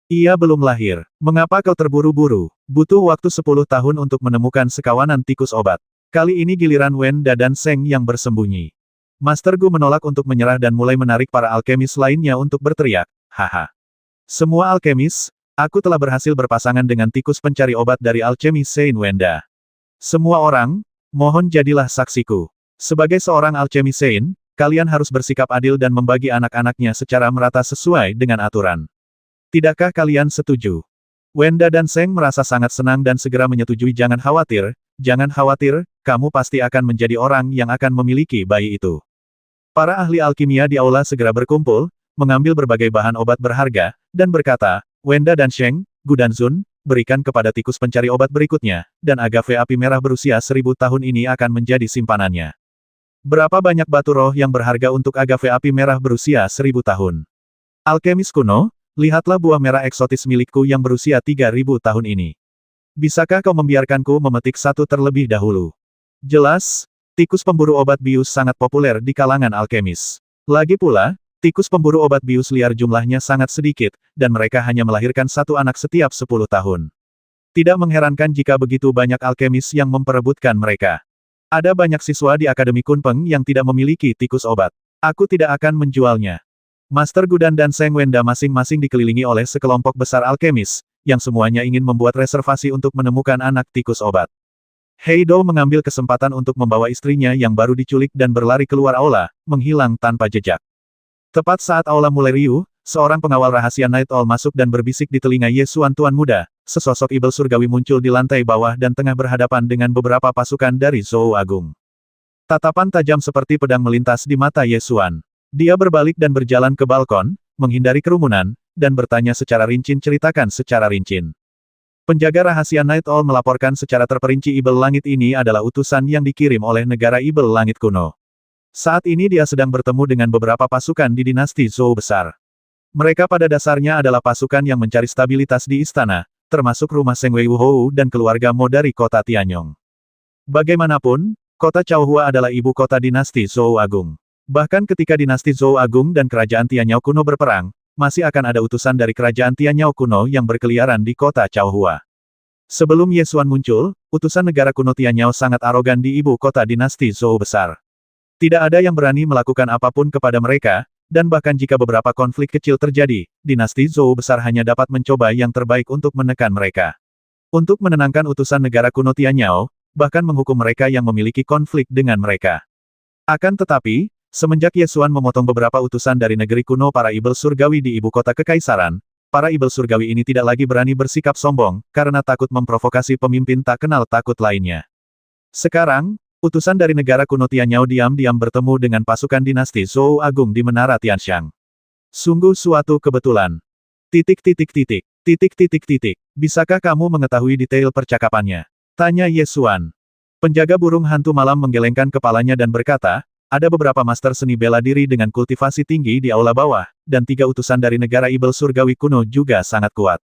"Ia belum lahir. Mengapa kau terburu-buru? Butuh waktu 10 tahun untuk menemukan sekawanan tikus obat." Kali ini giliran Wenda dan Sheng yang bersembunyi. Master Gu menolak untuk menyerah dan mulai menarik para alkemis lainnya untuk berteriak, "Haha. Semua alkemis, aku telah berhasil berpasangan dengan tikus pencari obat dari alchemy Saint Wenda. Semua orang, mohon jadilah saksiku. Sebagai seorang alchemy Saint, kalian harus bersikap adil dan membagi anak-anaknya secara merata sesuai dengan aturan. Tidakkah kalian setuju?" Wenda dan Sheng merasa sangat senang dan segera menyetujui. "Jangan khawatir, kamu pasti akan menjadi orang yang akan memiliki bayi itu." Para ahli alkimia di aula segera berkumpul, mengambil berbagai bahan obat berharga, dan berkata, "Wenda dan Sheng, Gu dan Zun, berikan kepada tikus pencari obat berikutnya, dan agave api merah berusia 1000 tahun ini akan menjadi simpanannya." Berapa banyak batu roh yang berharga untuk agave api merah berusia 1000 tahun? Alkemis kuno, lihatlah buah merah eksotis milikku yang berusia 3000 tahun ini. Bisakah kau membiarkanku memetik satu terlebih dahulu? Jelas, tikus pemburu obat bius sangat populer di kalangan alkemis. Lagi pula, tikus pemburu obat bius liar jumlahnya sangat sedikit, dan mereka hanya melahirkan satu anak setiap 10 tahun. Tidak mengherankan jika begitu banyak alkemis yang memperebutkan mereka. Ada banyak siswa di Akademi Kunpeng yang tidak memiliki tikus obat. Aku tidak akan menjualnya. Master Gudan dan Sheng Wenda masing-masing dikelilingi oleh sekelompok besar alkemis, yang semuanya ingin membuat reservasi untuk menemukan anak tikus obat. Heidou mengambil kesempatan untuk membawa istrinya yang baru diculik dan berlari keluar aula, menghilang tanpa jejak. Tepat saat aula mulai riuh, seorang pengawal rahasia Night Owl masuk dan berbisik di telinga Ye Xuan Tuan Muda. Sesosok ibel surgawi muncul di lantai bawah dan tengah berhadapan dengan beberapa pasukan dari Zhou Agung. Tatapan tajam seperti pedang melintas di mata Ye Xuan. Dia berbalik dan berjalan ke balkon, menghindari kerumunan, dan bertanya secara rinci. "Ceritakan secara rinci." Penjaga rahasia Night Owl melaporkan secara terperinci ibel langit ini adalah utusan yang dikirim oleh negara ibel langit kuno. Saat ini dia sedang bertemu dengan beberapa pasukan di dinasti Zhou besar. Mereka pada dasarnya adalah pasukan yang mencari stabilitas di istana, termasuk rumah Seng Wei Wuhou dan keluarga Mo dari kota Tianyong. Bagaimanapun, kota Chaohua adalah ibu kota dinasti Zhou Agung. Bahkan ketika dinasti Zhou Agung dan kerajaan Tianyao kuno berperang, masih akan ada utusan dari kerajaan Tianyao kuno yang berkeliaran di kota Chaohua. Sebelum Ye Xuan muncul, utusan negara kuno Tianyao sangat arogan di ibu kota dinasti Zhou besar. Tidak ada yang berani melakukan apapun kepada mereka, dan bahkan jika beberapa konflik kecil terjadi, dinasti Zhou besar hanya dapat mencoba yang terbaik untuk menekan mereka. Untuk menenangkan utusan negara kuno Tianyao, bahkan menghukum mereka yang memiliki konflik dengan mereka. Akan tetapi, semenjak Ye Xuan memotong beberapa utusan dari negeri kuno para ibel surgawi di ibu kota kekaisaran, para ibel surgawi ini tidak lagi berani bersikap sombong, karena takut memprovokasi pemimpin tak kenal takut lainnya. Sekarang, utusan dari negara kuno Tianyao diam-diam bertemu dengan pasukan dinasti Zhou Agung di Menara Tianxiang. Sungguh suatu kebetulan. Bisakah kamu mengetahui detail percakapannya? Tanya Ye Xuan. Penjaga burung hantu malam menggelengkan kepalanya dan berkata, ada beberapa master seni bela diri dengan kultivasi tinggi di aula bawah, dan 3 utusan dari negara ibel surgawi kuno juga sangat kuat.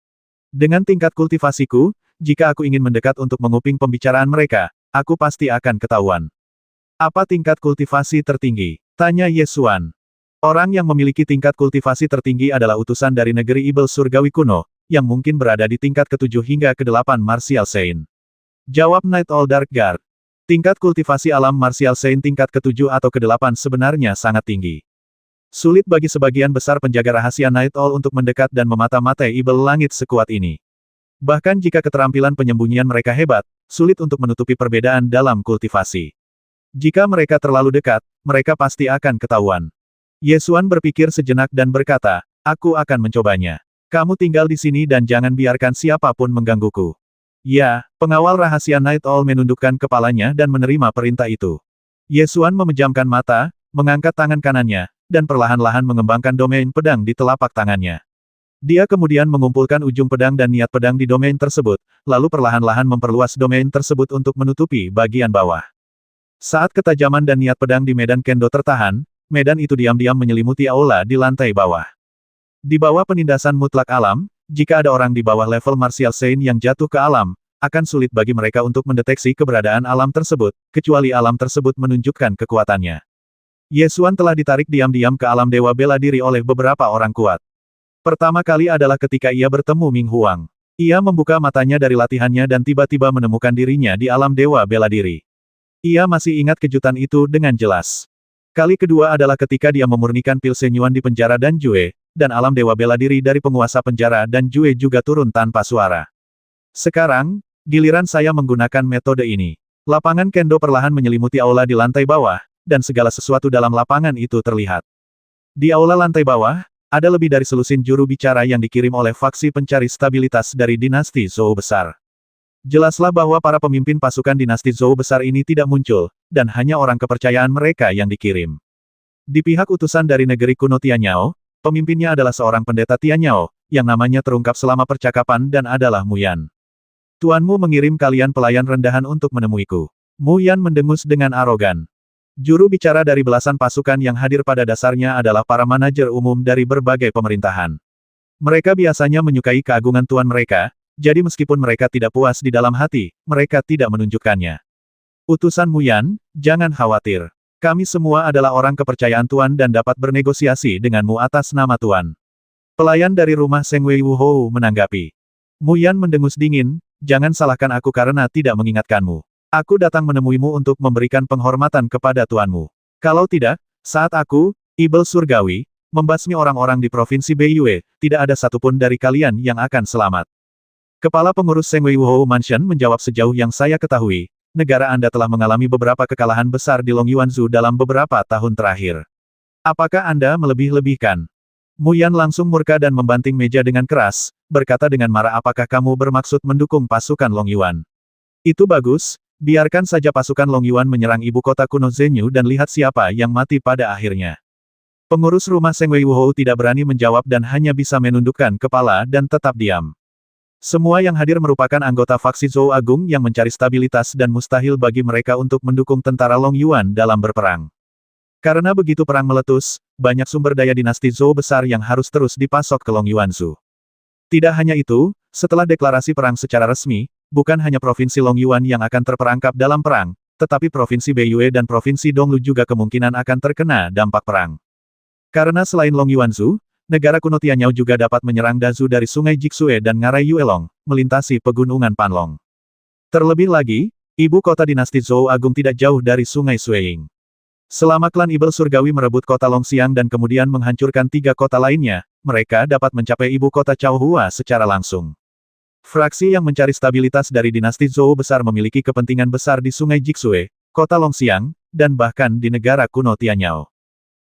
Dengan tingkat kultivasiku, jika aku ingin mendekat untuk menguping pembicaraan mereka, aku pasti akan ketahuan. Apa tingkat kultivasi tertinggi? Tanya Ye Xuan. Orang yang memiliki tingkat kultivasi tertinggi adalah utusan dari negeri ibel surgawi kuno, yang mungkin berada di tingkat ke-7 hingga ke-8 Martial Saint. Jawab Night All Dark Guard. Tingkat kultivasi alam Martial Saint tingkat ke-7 atau ke-8 sebenarnya sangat tinggi. Sulit bagi sebagian besar penjaga rahasia Night All untuk mendekat dan memata-matai ibel langit sekuat ini. Bahkan jika keterampilan penyembunyian mereka hebat, sulit untuk menutupi perbedaan dalam kultivasi. Jika mereka terlalu dekat, mereka pasti akan ketahuan. Ye Xuan berpikir sejenak dan berkata, aku akan mencobanya. Kamu tinggal di sini dan jangan biarkan siapapun menggangguku. Ya, pengawal rahasia Night All menundukkan kepalanya dan menerima perintah itu. Ye Xuan memejamkan mata, mengangkat tangan kanannya, dan perlahan-lahan mengembangkan domain pedang di telapak tangannya. Dia kemudian mengumpulkan ujung pedang dan niat pedang di domain tersebut, lalu perlahan-lahan memperluas domain tersebut untuk menutupi bagian bawah. Saat ketajaman dan niat pedang di medan kendo tertahan, medan itu diam-diam menyelimuti aula di lantai bawah. Di bawah penindasan mutlak alam, jika ada orang di bawah level Martial Saint yang jatuh ke alam, akan sulit bagi mereka untuk mendeteksi keberadaan alam tersebut, kecuali alam tersebut menunjukkan kekuatannya. Ye Xuan telah ditarik diam-diam ke alam dewa bela diri oleh beberapa orang kuat. Pertama kali adalah ketika ia bertemu Ming Huang. Ia membuka matanya dari latihannya dan tiba-tiba menemukan dirinya di alam dewa bela diri. Ia masih ingat kejutan itu dengan jelas. Kali kedua adalah ketika dia memurnikan pil senyuan di penjara dan Jue, dan alam dewa bela diri dari penguasa penjara dan Jue juga turun tanpa suara. Sekarang, giliran saya menggunakan metode ini. Lapangan kendo perlahan menyelimuti aula di lantai bawah, dan segala sesuatu dalam lapangan itu terlihat. Di aula lantai bawah, ada lebih dari selusin juru bicara yang dikirim oleh faksi pencari stabilitas dari dinasti Zhou besar. Jelaslah bahwa para pemimpin pasukan dinasti Zhou besar ini tidak muncul, dan hanya orang kepercayaan mereka yang dikirim. Di pihak utusan dari negeri kuno Tianyao, pemimpinnya adalah seorang pendeta Tianyao, yang namanya terungkap selama percakapan dan adalah Mu Yan. Tuanmu mengirim kalian pelayan rendahan untuk menemuiku. Mu Yan mendengus dengan arogan. Juru bicara dari belasan pasukan yang hadir pada dasarnya adalah para manajer umum dari berbagai pemerintahan. Mereka biasanya menyukai keagungan tuan mereka, jadi meskipun mereka tidak puas di dalam hati, mereka tidak menunjukkannya. Utusan Mu Yan, jangan khawatir. Kami semua adalah orang kepercayaan Tuan dan dapat bernegosiasi denganmu atas nama Tuan. Pelayan dari rumah Seng Wei Wuhou menanggapi. Mu Yan mendengus dingin, jangan salahkan aku karena tidak mengingatkanmu. Aku datang menemuimu untuk memberikan penghormatan kepada Tuanmu. Kalau tidak, saat aku, ibel surgawi, membasmi orang-orang di Provinsi Beiyue, tidak ada satupun dari kalian yang akan selamat. Kepala pengurus Seng Wei Wuhou Mansion menjawab sejauh yang saya ketahui, negara Anda telah mengalami beberapa kekalahan besar di Longyuanzhou dalam beberapa tahun terakhir. Apakah Anda melebih-lebihkan? Mu Yan langsung murka dan membanting meja dengan keras, berkata dengan marah apakah kamu bermaksud mendukung pasukan Longyuan? Itu bagus, biarkan saja pasukan Longyuan menyerang ibu kota kuno Zhenyu dan lihat siapa yang mati pada akhirnya. Pengurus rumah Seng Wei Wuhou tidak berani menjawab dan hanya bisa menundukkan kepala dan tetap diam. Semua yang hadir merupakan anggota faksi Zhou Agung yang mencari stabilitas dan mustahil bagi mereka untuk mendukung tentara Longyuan dalam berperang. Karena begitu perang meletus, banyak sumber daya dinasti Zhou besar yang harus terus dipasok ke Long Yuanzhou. Tidak hanya itu, setelah deklarasi perang secara resmi, bukan hanya Provinsi Long Yuan yang akan terperangkap dalam perang, tetapi Provinsi Beiyue dan Provinsi Donglu juga kemungkinan akan terkena dampak perang. Karena selain Long Yuanzhou, negara kuno Tianyao juga dapat menyerang Dazu dari Sungai Jixue dan Ngarai Yuelong, melintasi pegunungan Panlong. Terlebih lagi, ibu kota dinasti Zhou Agung tidak jauh dari Sungai Suiying. Selama klan Ibel Surgawi merebut kota Longxiang dan kemudian menghancurkan 3 kota lainnya, mereka dapat mencapai ibu kota Chaohua secara langsung. Fraksi yang mencari stabilitas dari dinasti Zhou besar memiliki kepentingan besar di Sungai Jixue, kota Longxiang, dan bahkan di negara kuno Tianyao.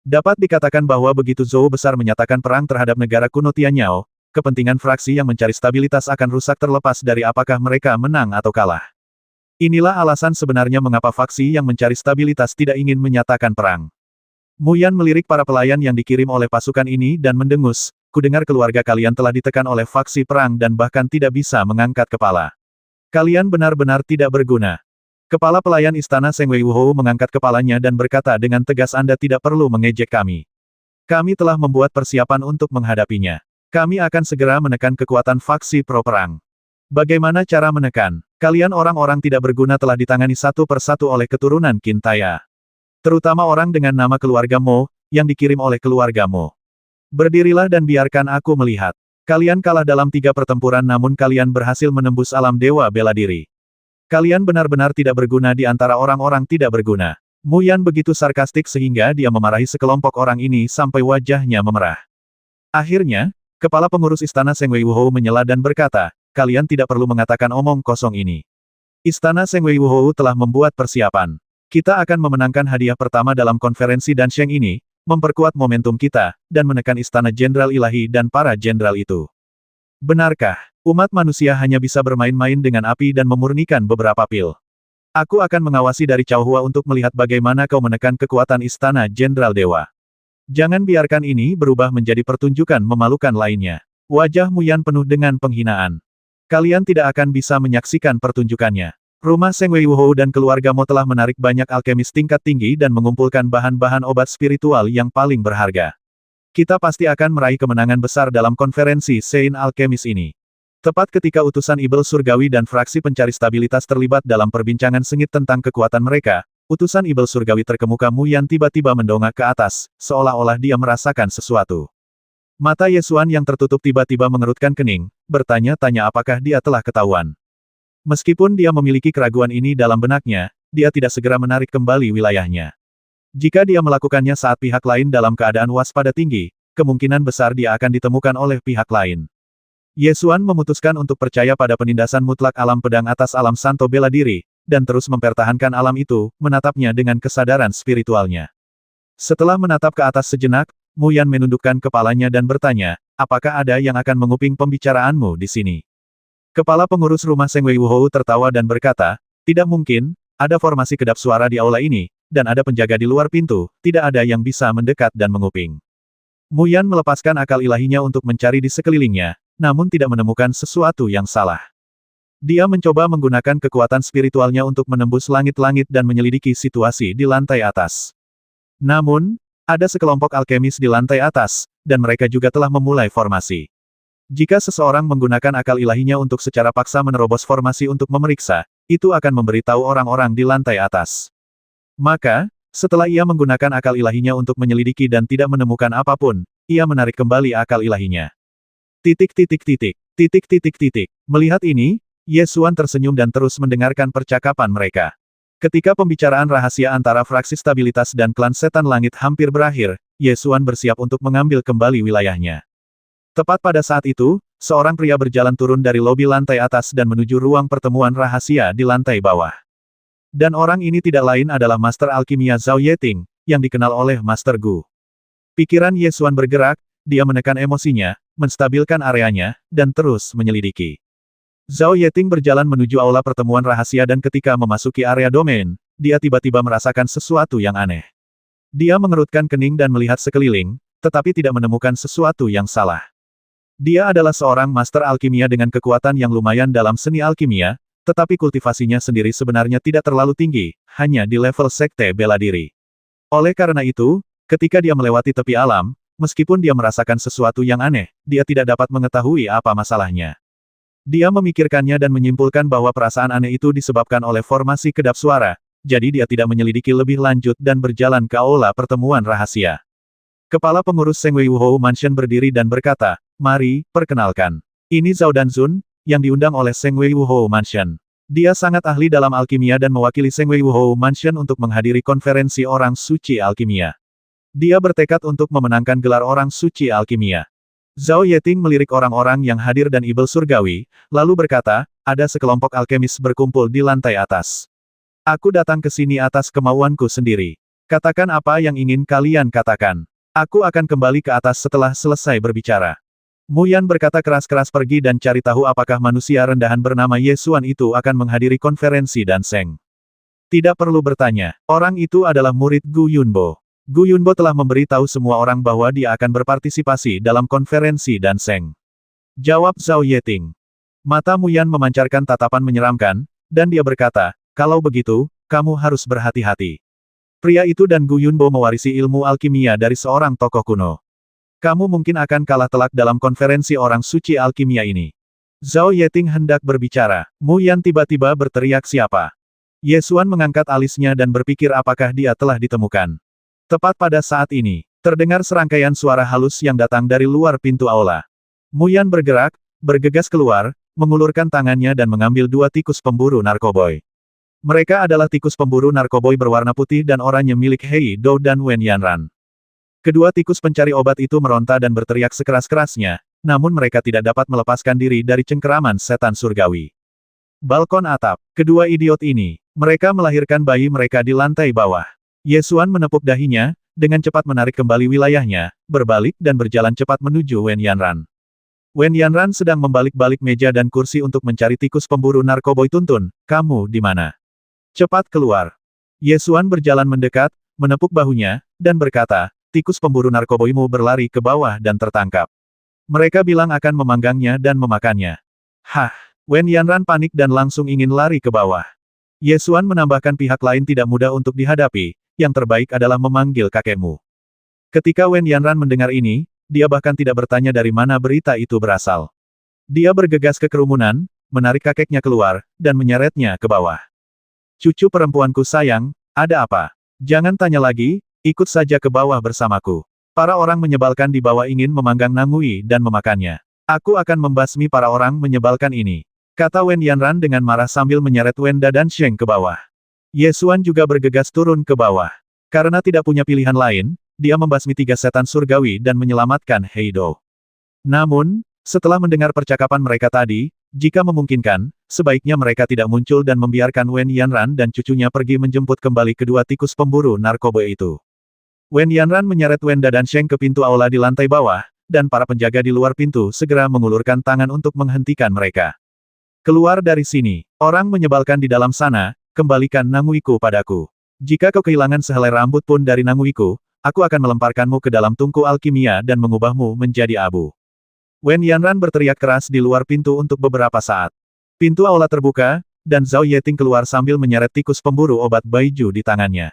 Dapat dikatakan bahwa begitu Zhou besar menyatakan perang terhadap negara kuno Tianyao, kepentingan fraksi yang mencari stabilitas akan rusak terlepas dari apakah mereka menang atau kalah. Inilah alasan sebenarnya mengapa faksi yang mencari stabilitas tidak ingin menyatakan perang. Mu Yan melirik para pelayan yang dikirim oleh pasukan ini dan mendengus, "Kudengar keluarga kalian telah ditekan oleh faksi perang dan bahkan tidak bisa mengangkat kepala. Kalian benar-benar tidak berguna." Kepala pelayan istana Seng Wei Wuhou mengangkat kepalanya dan berkata dengan tegas, "Anda tidak perlu mengejek kami. Kami telah membuat persiapan untuk menghadapinya. Kami akan segera menekan kekuatan faksi pro-perang." Bagaimana cara menekan? Kalian orang-orang tidak berguna telah ditangani satu persatu oleh keturunan Qin Taya. Terutama orang dengan nama keluarga Mo, yang dikirim oleh keluarga Mo. Berdirilah dan biarkan aku melihat. Kalian kalah dalam 3 pertempuran namun kalian berhasil menembus alam dewa bela diri. Kalian benar-benar tidak berguna di antara orang-orang tidak berguna. Mu Yan begitu sarkastik sehingga dia memarahi sekelompok orang ini sampai wajahnya memerah. Akhirnya, kepala pengurus istana Seng Wei Wuhou menyela dan berkata, "Kalian tidak perlu mengatakan omong kosong ini. Istana Seng Wei Wuhou telah membuat persiapan. Kita akan memenangkan hadiah pertama dalam konferensi Dansheng ini, memperkuat momentum kita, dan menekan istana Jenderal Ilahi dan para jenderal itu." Benarkah, umat manusia hanya bisa bermain-main dengan api dan memurnikan beberapa pil? Aku akan mengawasi dari Chaohua untuk melihat bagaimana kau menekan kekuatan istana Jenderal Dewa. Jangan biarkan ini berubah menjadi pertunjukan memalukan lainnya. Wajah Mu Yan penuh dengan penghinaan. Kalian tidak akan bisa menyaksikan pertunjukannya. Rumah Seng Wei Wuhou dan keluarga Mo telah menarik banyak alkemis tingkat tinggi dan mengumpulkan bahan-bahan obat spiritual yang paling berharga. Kita pasti akan meraih kemenangan besar dalam konferensi Sein Alkemis ini. Tepat ketika utusan Ibel Surgawi dan fraksi pencari stabilitas terlibat dalam perbincangan sengit tentang kekuatan mereka, utusan Ibel Surgawi terkemuka Mu Yan tiba-tiba mendongak ke atas, seolah-olah dia merasakan sesuatu. Mata Yesuan yang tertutup tiba-tiba mengerutkan kening, bertanya-tanya apakah dia telah ketahuan. Meskipun dia memiliki keraguan ini dalam benaknya, dia tidak segera menarik kembali wilayahnya. Jika dia melakukannya saat pihak lain dalam keadaan waspada tinggi, kemungkinan besar dia akan ditemukan oleh pihak lain. Yesuan memutuskan untuk percaya pada penindasan mutlak alam pedang atas alam santo bela diri, dan terus mempertahankan alam itu, menatapnya dengan kesadaran spiritualnya. Setelah menatap ke atas sejenak, Mu Yan menundukkan kepalanya dan bertanya, "Apakah ada yang akan menguping pembicaraanmu di sini?" Kepala pengurus rumah Seng Wei Wuhou tertawa dan berkata, "Tidak mungkin, ada formasi kedap suara di aula ini, dan ada penjaga di luar pintu, tidak ada yang bisa mendekat dan menguping." Mu Yan melepaskan akal ilahinya untuk mencari di sekelilingnya, namun tidak menemukan sesuatu yang salah. Dia mencoba menggunakan kekuatan spiritualnya untuk menembus langit-langit dan menyelidiki situasi di lantai atas. Namun, ada sekelompok alkemis di lantai atas, dan mereka juga telah memulai formasi. Jika seseorang menggunakan akal ilahinya untuk secara paksa menerobos formasi untuk memeriksa, itu akan memberitahu orang-orang di lantai atas. Maka, setelah ia menggunakan akal ilahinya untuk menyelidiki dan tidak menemukan apapun, ia menarik kembali akal ilahinya. Titik titik titik, titik titik titik. Melihat ini, Yesuan tersenyum dan terus mendengarkan percakapan mereka. Ketika pembicaraan rahasia antara fraksi stabilitas dan klan setan langit hampir berakhir, Yesuan bersiap untuk mengambil kembali wilayahnya. Tepat pada saat itu, seorang pria berjalan turun dari lobi lantai atas dan menuju ruang pertemuan rahasia di lantai bawah. Dan orang ini tidak lain adalah Master Alkimia Zhao Yeting, yang dikenal oleh Master Gu. Pikiran Yesuan bergerak, dia menekan emosinya, menstabilkan areanya, dan terus menyelidiki. Zhao Yeting berjalan menuju aula pertemuan rahasia dan ketika memasuki area domain, dia tiba-tiba merasakan sesuatu yang aneh. Dia mengerutkan kening dan melihat sekeliling, tetapi tidak menemukan sesuatu yang salah. Dia adalah seorang master alkimia dengan kekuatan yang lumayan dalam seni alkimia, tetapi kultivasinya sendiri sebenarnya tidak terlalu tinggi, hanya di level sekte bela diri. Oleh karena itu, ketika dia melewati tepi alam, meskipun dia merasakan sesuatu yang aneh, dia tidak dapat mengetahui apa masalahnya. Dia memikirkannya dan menyimpulkan bahwa perasaan aneh itu disebabkan oleh formasi kedap suara, jadi dia tidak menyelidiki lebih lanjut dan berjalan ke aula pertemuan rahasia. Kepala pengurus Sengwei Wuhou Mansion berdiri dan berkata, "Mari, perkenalkan. Ini Zhao Danzun, yang diundang oleh Sengwei Wuhou Mansion. Dia sangat ahli dalam alkimia dan mewakili Sengwei Wuhou Mansion untuk menghadiri konferensi orang suci alkimia. Dia bertekad untuk memenangkan gelar orang suci alkimia." Zhao Yeting melirik orang-orang yang hadir dan ibel surgawi, lalu berkata, "Ada sekelompok alkemis berkumpul di lantai atas. Aku datang ke sini atas kemauanku sendiri. Katakan apa yang ingin kalian katakan. Aku akan kembali ke atas setelah selesai berbicara." Mu Yan berkata keras-keras, "Pergi dan cari tahu apakah manusia rendahan bernama Ye Xuan itu akan menghadiri konferensi Danseng. Tidak perlu bertanya, orang itu adalah murid Gu Yunbo. Gu Yunbo telah memberi tahu semua orang bahwa dia akan berpartisipasi dalam konferensi Danseng." Jawab Zhao Yeting. Mata Mu Yan memancarkan tatapan menyeramkan, dan dia berkata, "Kalau begitu, kamu harus berhati-hati. Pria itu dan Gu Yunbo mewarisi ilmu alkimia dari seorang tokoh kuno. Kamu mungkin akan kalah telak dalam konferensi orang suci alkimia ini." Zhao Yeting hendak berbicara. Mu Yan tiba-tiba berteriak, "Siapa?" Ye Xuan mengangkat alisnya dan berpikir apakah dia telah ditemukan. Tepat pada saat ini, terdengar serangkaian suara halus yang datang dari luar pintu aula. Mu Yan bergerak, bergegas keluar, mengulurkan tangannya dan mengambil dua tikus pemburu narkoboy. Mereka adalah tikus pemburu narkoboy berwarna putih dan oranye milik Hei Dou dan Wen Yanran. Kedua tikus pencari obat itu meronta dan berteriak sekeras-kerasnya, namun mereka tidak dapat melepaskan diri dari cengkeraman setan surgawi. Balkon atap. Kedua idiot ini, mereka melahirkan bayi mereka di lantai bawah. Ye Xuan menepuk dahinya, dengan cepat menarik kembali wilayahnya, berbalik dan berjalan cepat menuju Wen Yanran. Wen Yanran sedang membalik-balik meja dan kursi untuk mencari tikus pemburu narkoboy. "Tuntun, kamu di mana? Cepat keluar." Ye Xuan berjalan mendekat, menepuk bahunya, dan berkata, "Tikus pemburu narkoboimu berlari ke bawah dan tertangkap. Mereka bilang akan memanggangnya dan memakannya." Hah! Wen Yanran panik dan langsung ingin lari ke bawah. Ye Xuan menambahkan, "Pihak lain tidak mudah untuk dihadapi, yang terbaik adalah memanggil kakekmu." Ketika Wen Yanran mendengar ini, dia bahkan tidak bertanya dari mana berita itu berasal. Dia bergegas ke kerumunan, menarik kakeknya keluar, dan menyeretnya ke bawah. "Cucu perempuanku sayang, ada apa? Jangan tanya lagi, ikut saja ke bawah bersamaku. Para orang menyebalkan di bawah ingin memanggang Nangui dan memakannya. Aku akan membasmi para orang menyebalkan ini," kata Wen Yanran dengan marah sambil menyeret Wen Dadansheng ke bawah. Ye Xuan juga bergegas turun ke bawah. Karena tidak punya pilihan lain, dia membasmi tiga setan surgawi dan menyelamatkan Hei Dou. Namun, setelah mendengar percakapan mereka tadi, jika memungkinkan, sebaiknya mereka tidak muncul dan membiarkan Wen Yanran dan cucunya pergi menjemput kembali kedua tikus pemburu narkoba itu. Wen Yanran menyeret Wen Dadansheng ke pintu aula di lantai bawah, dan para penjaga di luar pintu segera mengulurkan tangan untuk menghentikan mereka. "Keluar dari sini, orang menyebalkan di dalam sana. Kembalikan Nanguiku padaku. Jika kau kehilangan sehelai rambut pun dari Nanguiku, aku akan melemparkanmu ke dalam tungku alkimia dan mengubahmu menjadi abu." Wen Yanran berteriak keras di luar pintu untuk beberapa saat. Pintu aula terbuka, dan Zhao Yeting keluar sambil menyeret tikus pemburu obat Baiju di tangannya.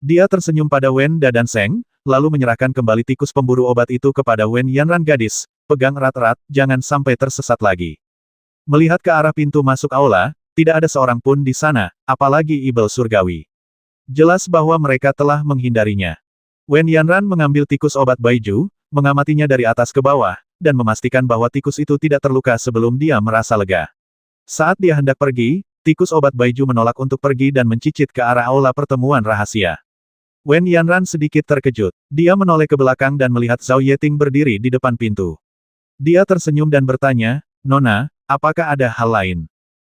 Dia tersenyum pada Wen Dadansheng, lalu menyerahkan kembali tikus pemburu obat itu kepada Wen Yanran. "Gadis, pegang erat-erat, jangan sampai tersesat lagi." Melihat ke arah pintu masuk aula, tidak ada seorang pun di sana, apalagi ibel surgawi. Jelas bahwa mereka telah menghindarinya. Wen Yanran mengambil tikus obat Baiju, mengamatinya dari atas ke bawah, dan memastikan bahwa tikus itu tidak terluka sebelum dia merasa lega. Saat dia hendak pergi, tikus obat Baiju menolak untuk pergi dan mencicit ke arah aula pertemuan rahasia. Wen Yanran sedikit terkejut. Dia menoleh ke belakang dan melihat Zhao Yeting berdiri di depan pintu. Dia tersenyum dan bertanya, "Nona, apakah ada hal lain?"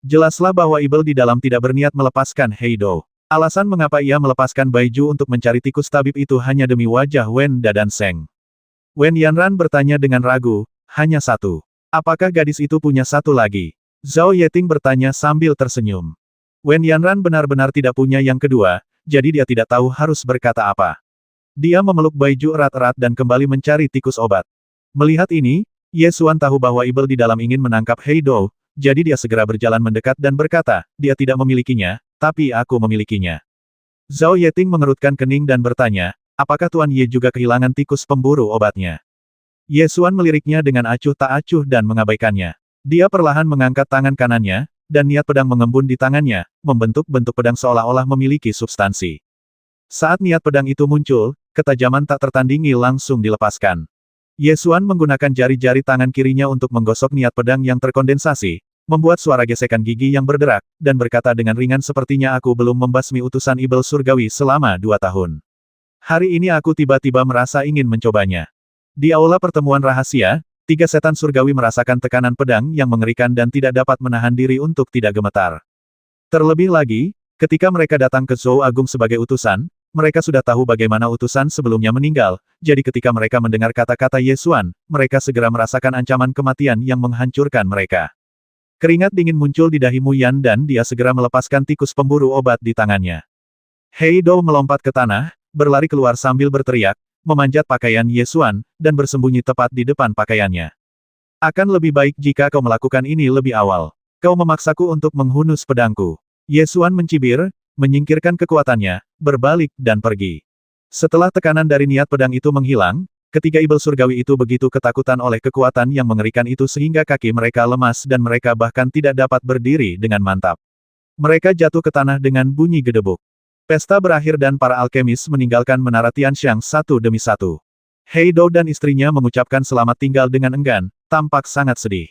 Jelaslah bahwa ibel di dalam tidak berniat melepaskan Hei Dou. Alasan mengapa ia melepaskan Baiju untuk mencari tikus tabib itu hanya demi wajah Wen Dadansheng. Wen Yanran bertanya dengan ragu, "Hanya satu. Apakah gadis itu punya satu lagi?" Zhao Yeting bertanya sambil tersenyum. Wen Yanran benar-benar tidak punya yang kedua, jadi dia tidak tahu harus berkata apa. Dia memeluk Baiju erat-erat dan kembali mencari tikus obat. Melihat ini, Ye Xuan tahu bahwa ibel di dalam ingin menangkap Hei Dou, jadi dia segera berjalan mendekat dan berkata, "Dia tidak memilikinya, tapi aku memilikinya." Zhao Yeting mengerutkan kening dan bertanya, apakah Tuan Ye juga kehilangan tikus pemburu obatnya? Ye Xuan meliriknya dengan acuh tak acuh dan mengabaikannya. Dia perlahan mengangkat tangan kanannya, dan niat pedang mengembun di tangannya, membentuk bentuk pedang seolah-olah memiliki substansi. Saat niat pedang itu muncul, ketajaman tak tertandingi langsung dilepaskan. Ye Xuan menggunakan jari-jari tangan kirinya untuk menggosok niat pedang yang terkondensasi, membuat suara gesekan gigi yang berderak, dan berkata dengan ringan sepertinya aku belum membasmi utusan Ibel Surgawi selama 2 tahun. Hari ini aku tiba-tiba merasa ingin mencobanya. Di aula pertemuan rahasia, 3 setan surgawi merasakan tekanan pedang yang mengerikan dan tidak dapat menahan diri untuk tidak gemetar. Terlebih lagi, ketika mereka datang ke Zhou Agung sebagai utusan, mereka sudah tahu bagaimana utusan sebelumnya meninggal, jadi ketika mereka mendengar kata-kata Ye Xuan, mereka segera merasakan ancaman kematian yang menghancurkan mereka. Keringat dingin muncul di dahi Mu Yan dan dia segera melepaskan tikus pemburu obat di tangannya. Hei Dou melompat ke tanah, berlari keluar sambil berteriak, memanjat pakaian Ye Xuan, dan bersembunyi tepat di depan pakaiannya. Akan lebih baik jika kau melakukan ini lebih awal. Kau memaksaku untuk menghunus pedangku. Ye Xuan mencibir, menyingkirkan kekuatannya, berbalik dan pergi. Setelah tekanan dari niat pedang itu menghilang, ketiga Ibel Surgawi itu begitu ketakutan oleh kekuatan yang mengerikan itu sehingga kaki mereka lemas dan mereka bahkan tidak dapat berdiri dengan mantap. Mereka jatuh ke tanah dengan bunyi gedebuk. Pesta berakhir dan para alkemis meninggalkan menara Tianxiang satu demi satu. Hei Dou dan istrinya mengucapkan selamat tinggal dengan enggan, tampak sangat sedih.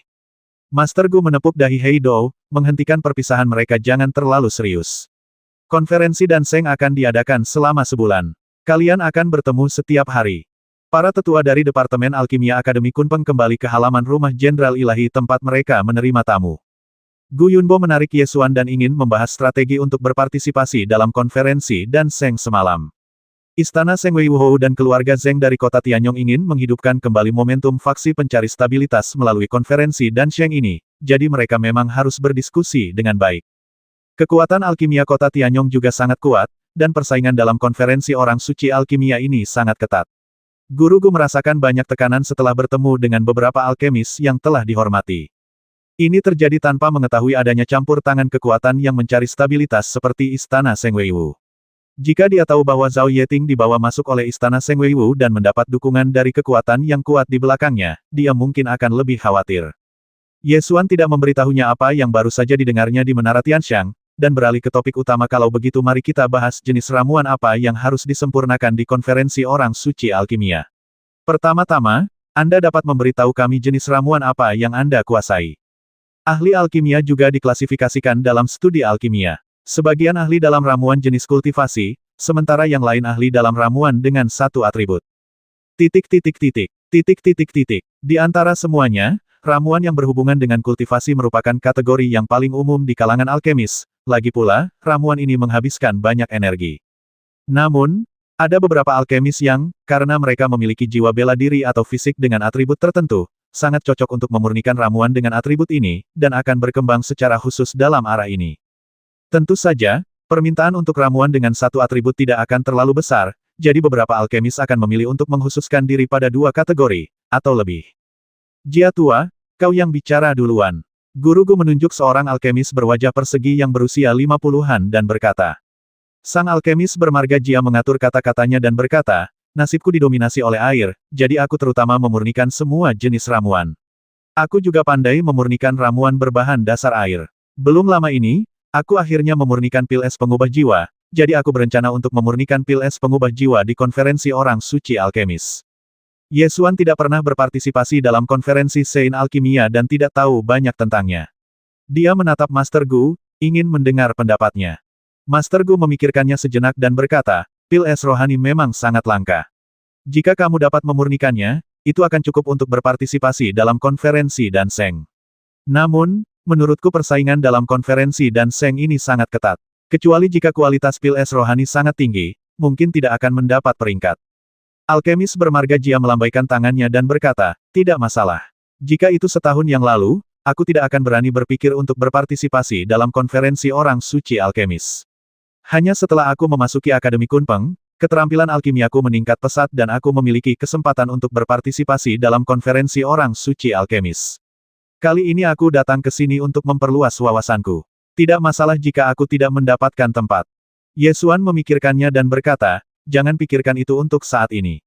Master Gu menepuk dahi Hei Dou, menghentikan perpisahan mereka jangan terlalu serius. Konferensi dan Seng akan diadakan selama sebulan. Kalian akan bertemu setiap hari. Para tetua dari Departemen Alkimia Akademi Kunpeng kembali ke halaman rumah Jenderal Ilahi tempat mereka menerima tamu. Gu Yunbo menarik Ye Xuan dan ingin membahas strategi untuk berpartisipasi dalam konferensi dan Seng semalam. Istana Seng Weiwuhou dan keluarga Zeng dari kota Tianyong ingin menghidupkan kembali momentum faksi pencari stabilitas melalui konferensi dan Sheng ini, jadi mereka memang harus berdiskusi dengan baik. Kekuatan alkimia kota Tianyong juga sangat kuat, dan persaingan dalam konferensi orang suci alkimia ini sangat ketat. Guru Gu merasakan banyak tekanan setelah bertemu dengan beberapa alkemis yang telah dihormati. Ini terjadi tanpa mengetahui adanya campur tangan kekuatan yang mencari stabilitas seperti Istana Seng Weiwu. Jika dia tahu bahwa Zhao Yeting dibawa masuk oleh Istana Seng Weiwu dan mendapat dukungan dari kekuatan yang kuat di belakangnya, dia mungkin akan lebih khawatir. Ye Xuan tidak memberitahunya apa yang baru saja didengarnya di Menara Tianxiang, dan beralih ke topik utama kalau begitu mari kita bahas jenis ramuan apa yang harus disempurnakan di konferensi orang suci alkimia. Pertama-tama, Anda dapat memberitahu kami jenis ramuan apa yang Anda kuasai. Ahli alkimia juga diklasifikasikan dalam studi alkimia. Sebagian ahli dalam ramuan jenis kultivasi, sementara yang lain ahli dalam ramuan dengan satu atribut. Di antara semuanya, ramuan yang berhubungan dengan kultivasi merupakan kategori yang paling umum di kalangan alkemis, lagi pula, ramuan ini menghabiskan banyak energi. Namun, ada beberapa alkemis yang, karena mereka memiliki jiwa bela diri atau fisik dengan atribut tertentu, sangat cocok untuk memurnikan ramuan dengan atribut ini, dan akan berkembang secara khusus dalam arah ini. Tentu saja, permintaan untuk ramuan dengan satu atribut tidak akan terlalu besar, jadi beberapa alkemis akan memilih untuk menghususkan diri pada 2 kategori, atau lebih. Jia tua, kau yang bicara duluan. Guru Gu menunjuk seorang alkemis berwajah persegi yang berusia 50-an dan berkata. Sang alkemis bermarga Jia mengatur kata-katanya dan berkata, nasibku didominasi oleh air, jadi aku terutama memurnikan semua jenis ramuan. Aku juga pandai memurnikan ramuan berbahan dasar air. Belum lama ini, aku akhirnya memurnikan pil es pengubah jiwa, jadi aku berencana untuk memurnikan pil es pengubah jiwa di konferensi orang suci alkemis. Ye Xuan tidak pernah berpartisipasi dalam konferensi Sein Alkimia dan tidak tahu banyak tentangnya. Dia menatap Master Gu, ingin mendengar pendapatnya. Master Gu memikirkannya sejenak dan berkata, pil es rohani memang sangat langka. Jika kamu dapat memurnikannya, itu akan cukup untuk berpartisipasi dalam konferensi dan Seng. Namun, menurutku persaingan dalam konferensi dan Seng ini sangat ketat. Kecuali jika kualitas pil es rohani sangat tinggi, mungkin tidak akan mendapat peringkat. Alkemis bermarga Jia melambaikan tangannya dan berkata, tidak masalah. Jika itu setahun yang lalu, aku tidak akan berani berpikir untuk berpartisipasi dalam konferensi orang suci alkemis. Hanya setelah aku memasuki Akademi Kunpeng, keterampilan alkimiaku meningkat pesat dan aku memiliki kesempatan untuk berpartisipasi dalam konferensi orang suci alkemis. Kali ini aku datang ke sini untuk memperluas wawasanku. Tidak masalah jika aku tidak mendapatkan tempat. Ye Xuan memikirkannya dan berkata, jangan pikirkan itu untuk saat ini.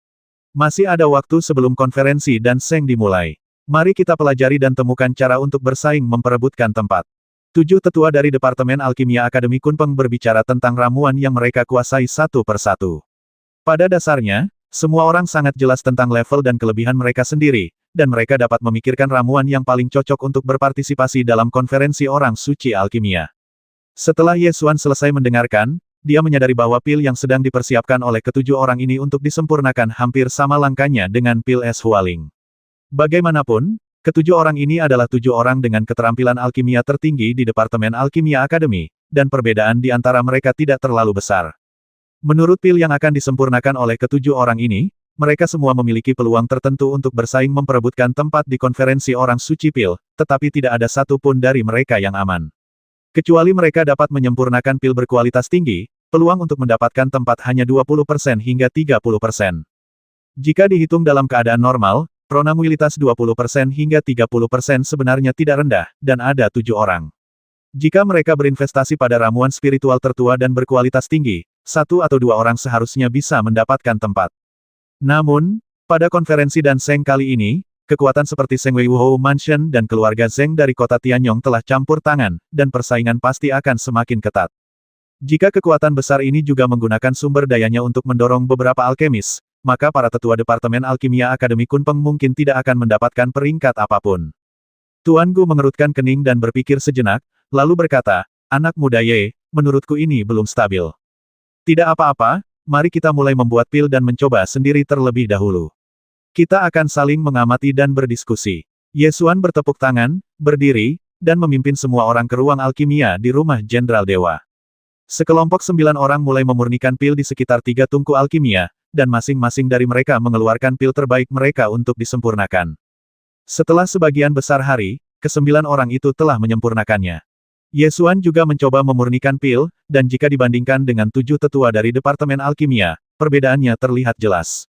Masih ada waktu sebelum konferensi dan Seng dimulai. Mari kita pelajari dan temukan cara untuk bersaing memperebutkan tempat. 7 tetua dari Departemen Alkimia Akademi Kunpeng berbicara tentang ramuan yang mereka kuasai satu persatu. Pada dasarnya, semua orang sangat jelas tentang level dan kelebihan mereka sendiri, dan mereka dapat memikirkan ramuan yang paling cocok untuk berpartisipasi dalam konferensi orang suci alkimia. Setelah Ye Xuan selesai mendengarkan, dia menyadari bahwa pil yang sedang dipersiapkan oleh ketujuh orang ini untuk disempurnakan hampir sama langkahnya dengan pil es Hualing. Bagaimanapun, ketujuh orang ini adalah 7 orang dengan keterampilan alkimia tertinggi di Departemen Alkimia Akademi, dan perbedaan di antara mereka tidak terlalu besar. Menurut pil yang akan disempurnakan oleh ketujuh orang ini, mereka semua memiliki peluang tertentu untuk bersaing memperebutkan tempat di konferensi orang suci pil, tetapi tidak ada satu pun dari mereka yang aman. Kecuali mereka dapat menyempurnakan pil berkualitas tinggi, peluang untuk mendapatkan tempat hanya 20% hingga 30%. Jika dihitung dalam keadaan normal, probabilitas 20% hingga 30% sebenarnya tidak rendah, dan ada 7 orang. Jika mereka berinvestasi pada ramuan spiritual tertua dan berkualitas tinggi, 1 atau 2 orang seharusnya bisa mendapatkan tempat. Namun, pada konferensi dan Seng kali ini, kekuatan seperti Seng Wei Wuhou Mansion dan keluarga Zeng dari kota Tianyong telah campur tangan, dan persaingan pasti akan semakin ketat. Jika kekuatan besar ini juga menggunakan sumber dayanya untuk mendorong beberapa alkemis, maka para tetua Departemen Alkimia Akademi Kunpeng mungkin tidak akan mendapatkan peringkat apapun. Tuan Gu mengerutkan kening dan berpikir sejenak, lalu berkata, anak muda Ye, menurutku ini belum stabil. Tidak apa-apa, mari kita mulai membuat pil dan mencoba sendiri terlebih dahulu. Kita akan saling mengamati dan berdiskusi. Ye Xuan bertepuk tangan, berdiri, dan memimpin semua orang ke ruang alkimia di rumah Jenderal Dewa. Sekelompok 9 orang mulai memurnikan pil di sekitar 3 tungku alkimia, dan masing-masing dari mereka mengeluarkan pil terbaik mereka untuk disempurnakan. Setelah sebagian besar hari, ke-9 orang itu telah menyempurnakannya. Ye Xuan juga mencoba memurnikan pil, dan jika dibandingkan dengan 7 tetua dari Departemen Alkimia, perbedaannya terlihat jelas.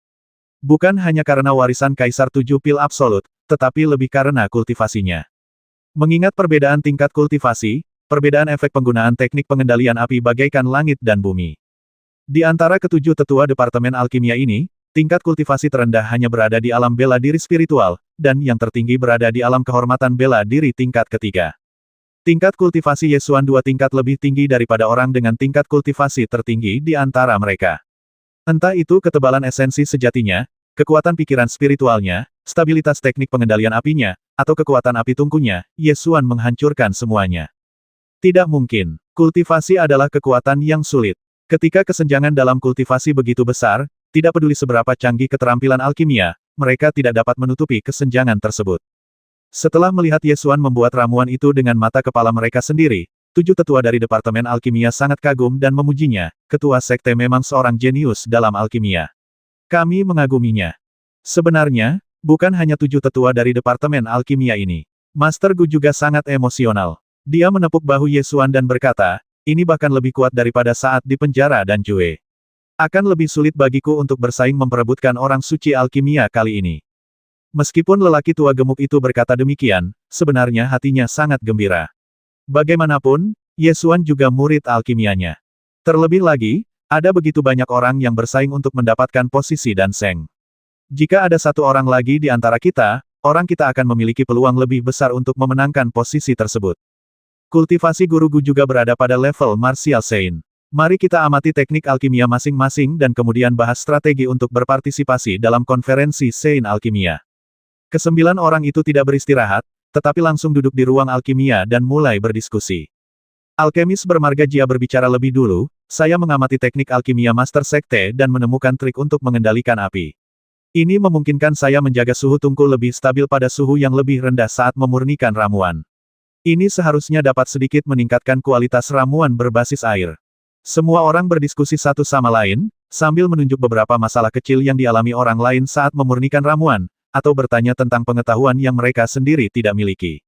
Bukan hanya karena warisan Kaisar 7 pil absolut, tetapi lebih karena kultivasinya. Mengingat perbedaan tingkat kultivasi, perbedaan efek penggunaan teknik pengendalian api bagaikan langit dan bumi. Di antara ketujuh tetua Departemen Alkimia ini, tingkat kultivasi terendah hanya berada di alam bela diri spiritual, dan yang tertinggi berada di alam kehormatan bela diri tingkat ketiga. Tingkat kultivasi Ye Xuan 2 tingkat lebih tinggi daripada orang dengan tingkat kultivasi tertinggi di antara mereka. Entah itu ketebalan esensi sejatinya, kekuatan pikiran spiritualnya, stabilitas teknik pengendalian apinya, atau kekuatan api tungkunya, Ye Xuan menghancurkan semuanya. Tidak mungkin. Kultivasi adalah kekuatan yang sulit. Ketika kesenjangan dalam kultivasi begitu besar, tidak peduli seberapa canggih keterampilan alkimia, mereka tidak dapat menutupi kesenjangan tersebut. Setelah melihat Ye Xuan membuat ramuan itu dengan mata kepala mereka sendiri, 7 tetua dari Departemen Alkimia sangat kagum dan memujinya, ketua sekte memang seorang jenius dalam alkimia. Kami mengaguminya. Sebenarnya, bukan hanya 7 tetua dari Departemen Alkimia ini. Master Gu juga sangat emosional. Dia menepuk bahu Ye Xuan dan berkata, ini bahkan lebih kuat daripada saat di penjara dan Jue. Akan lebih sulit bagiku untuk bersaing memperebutkan orang suci alkimia kali ini. Meskipun lelaki tua gemuk itu berkata demikian, sebenarnya hatinya sangat gembira. Bagaimanapun, Ye Xuan juga murid alkimianya. Terlebih lagi, ada begitu banyak orang yang bersaing untuk mendapatkan posisi dan Seng. Jika ada satu orang lagi di antara kita, orang kita akan memiliki peluang lebih besar untuk memenangkan posisi tersebut. Kultivasi Guru Gu juga berada pada level Martial Saint. Mari kita amati teknik alkimia masing-masing dan kemudian bahas strategi untuk berpartisipasi dalam konferensi Saint Alkimia. Ke-9 orang itu tidak beristirahat, tetapi langsung duduk di ruang alkimia dan mulai berdiskusi. Alkemis bermarga Jia berbicara lebih dulu, saya mengamati teknik alkimia Master Sekte dan menemukan trik untuk mengendalikan api. Ini memungkinkan saya menjaga suhu tungku lebih stabil pada suhu yang lebih rendah saat memurnikan ramuan. Ini seharusnya dapat sedikit meningkatkan kualitas ramuan berbasis air. Semua orang berdiskusi satu sama lain, sambil menunjuk beberapa masalah kecil yang dialami orang lain saat memurnikan ramuan, atau bertanya tentang pengetahuan yang mereka sendiri tidak miliki.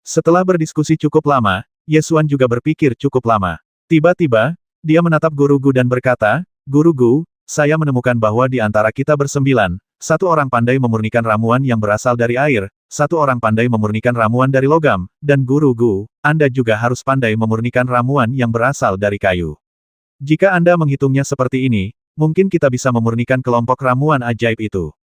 Setelah berdiskusi cukup lama, Ye Xuan juga berpikir cukup lama. Tiba-tiba, dia menatap Guru Gu dan berkata, Guru Gu, saya menemukan bahwa di antara kita bersembilan, satu orang pandai memurnikan ramuan yang berasal dari air, satu orang pandai memurnikan ramuan dari logam, dan Guru Gu, Anda juga harus pandai memurnikan ramuan yang berasal dari kayu. Jika Anda menghitungnya seperti ini, mungkin kita bisa memurnikan kelompok ramuan ajaib itu.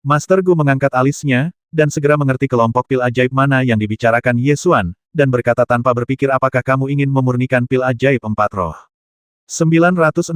Master Gu mengangkat alisnya, dan segera mengerti kelompok pil ajaib mana yang dibicarakan Ye Xuan, dan berkata tanpa berpikir apakah kamu ingin memurnikan pil ajaib 4 roh. 960.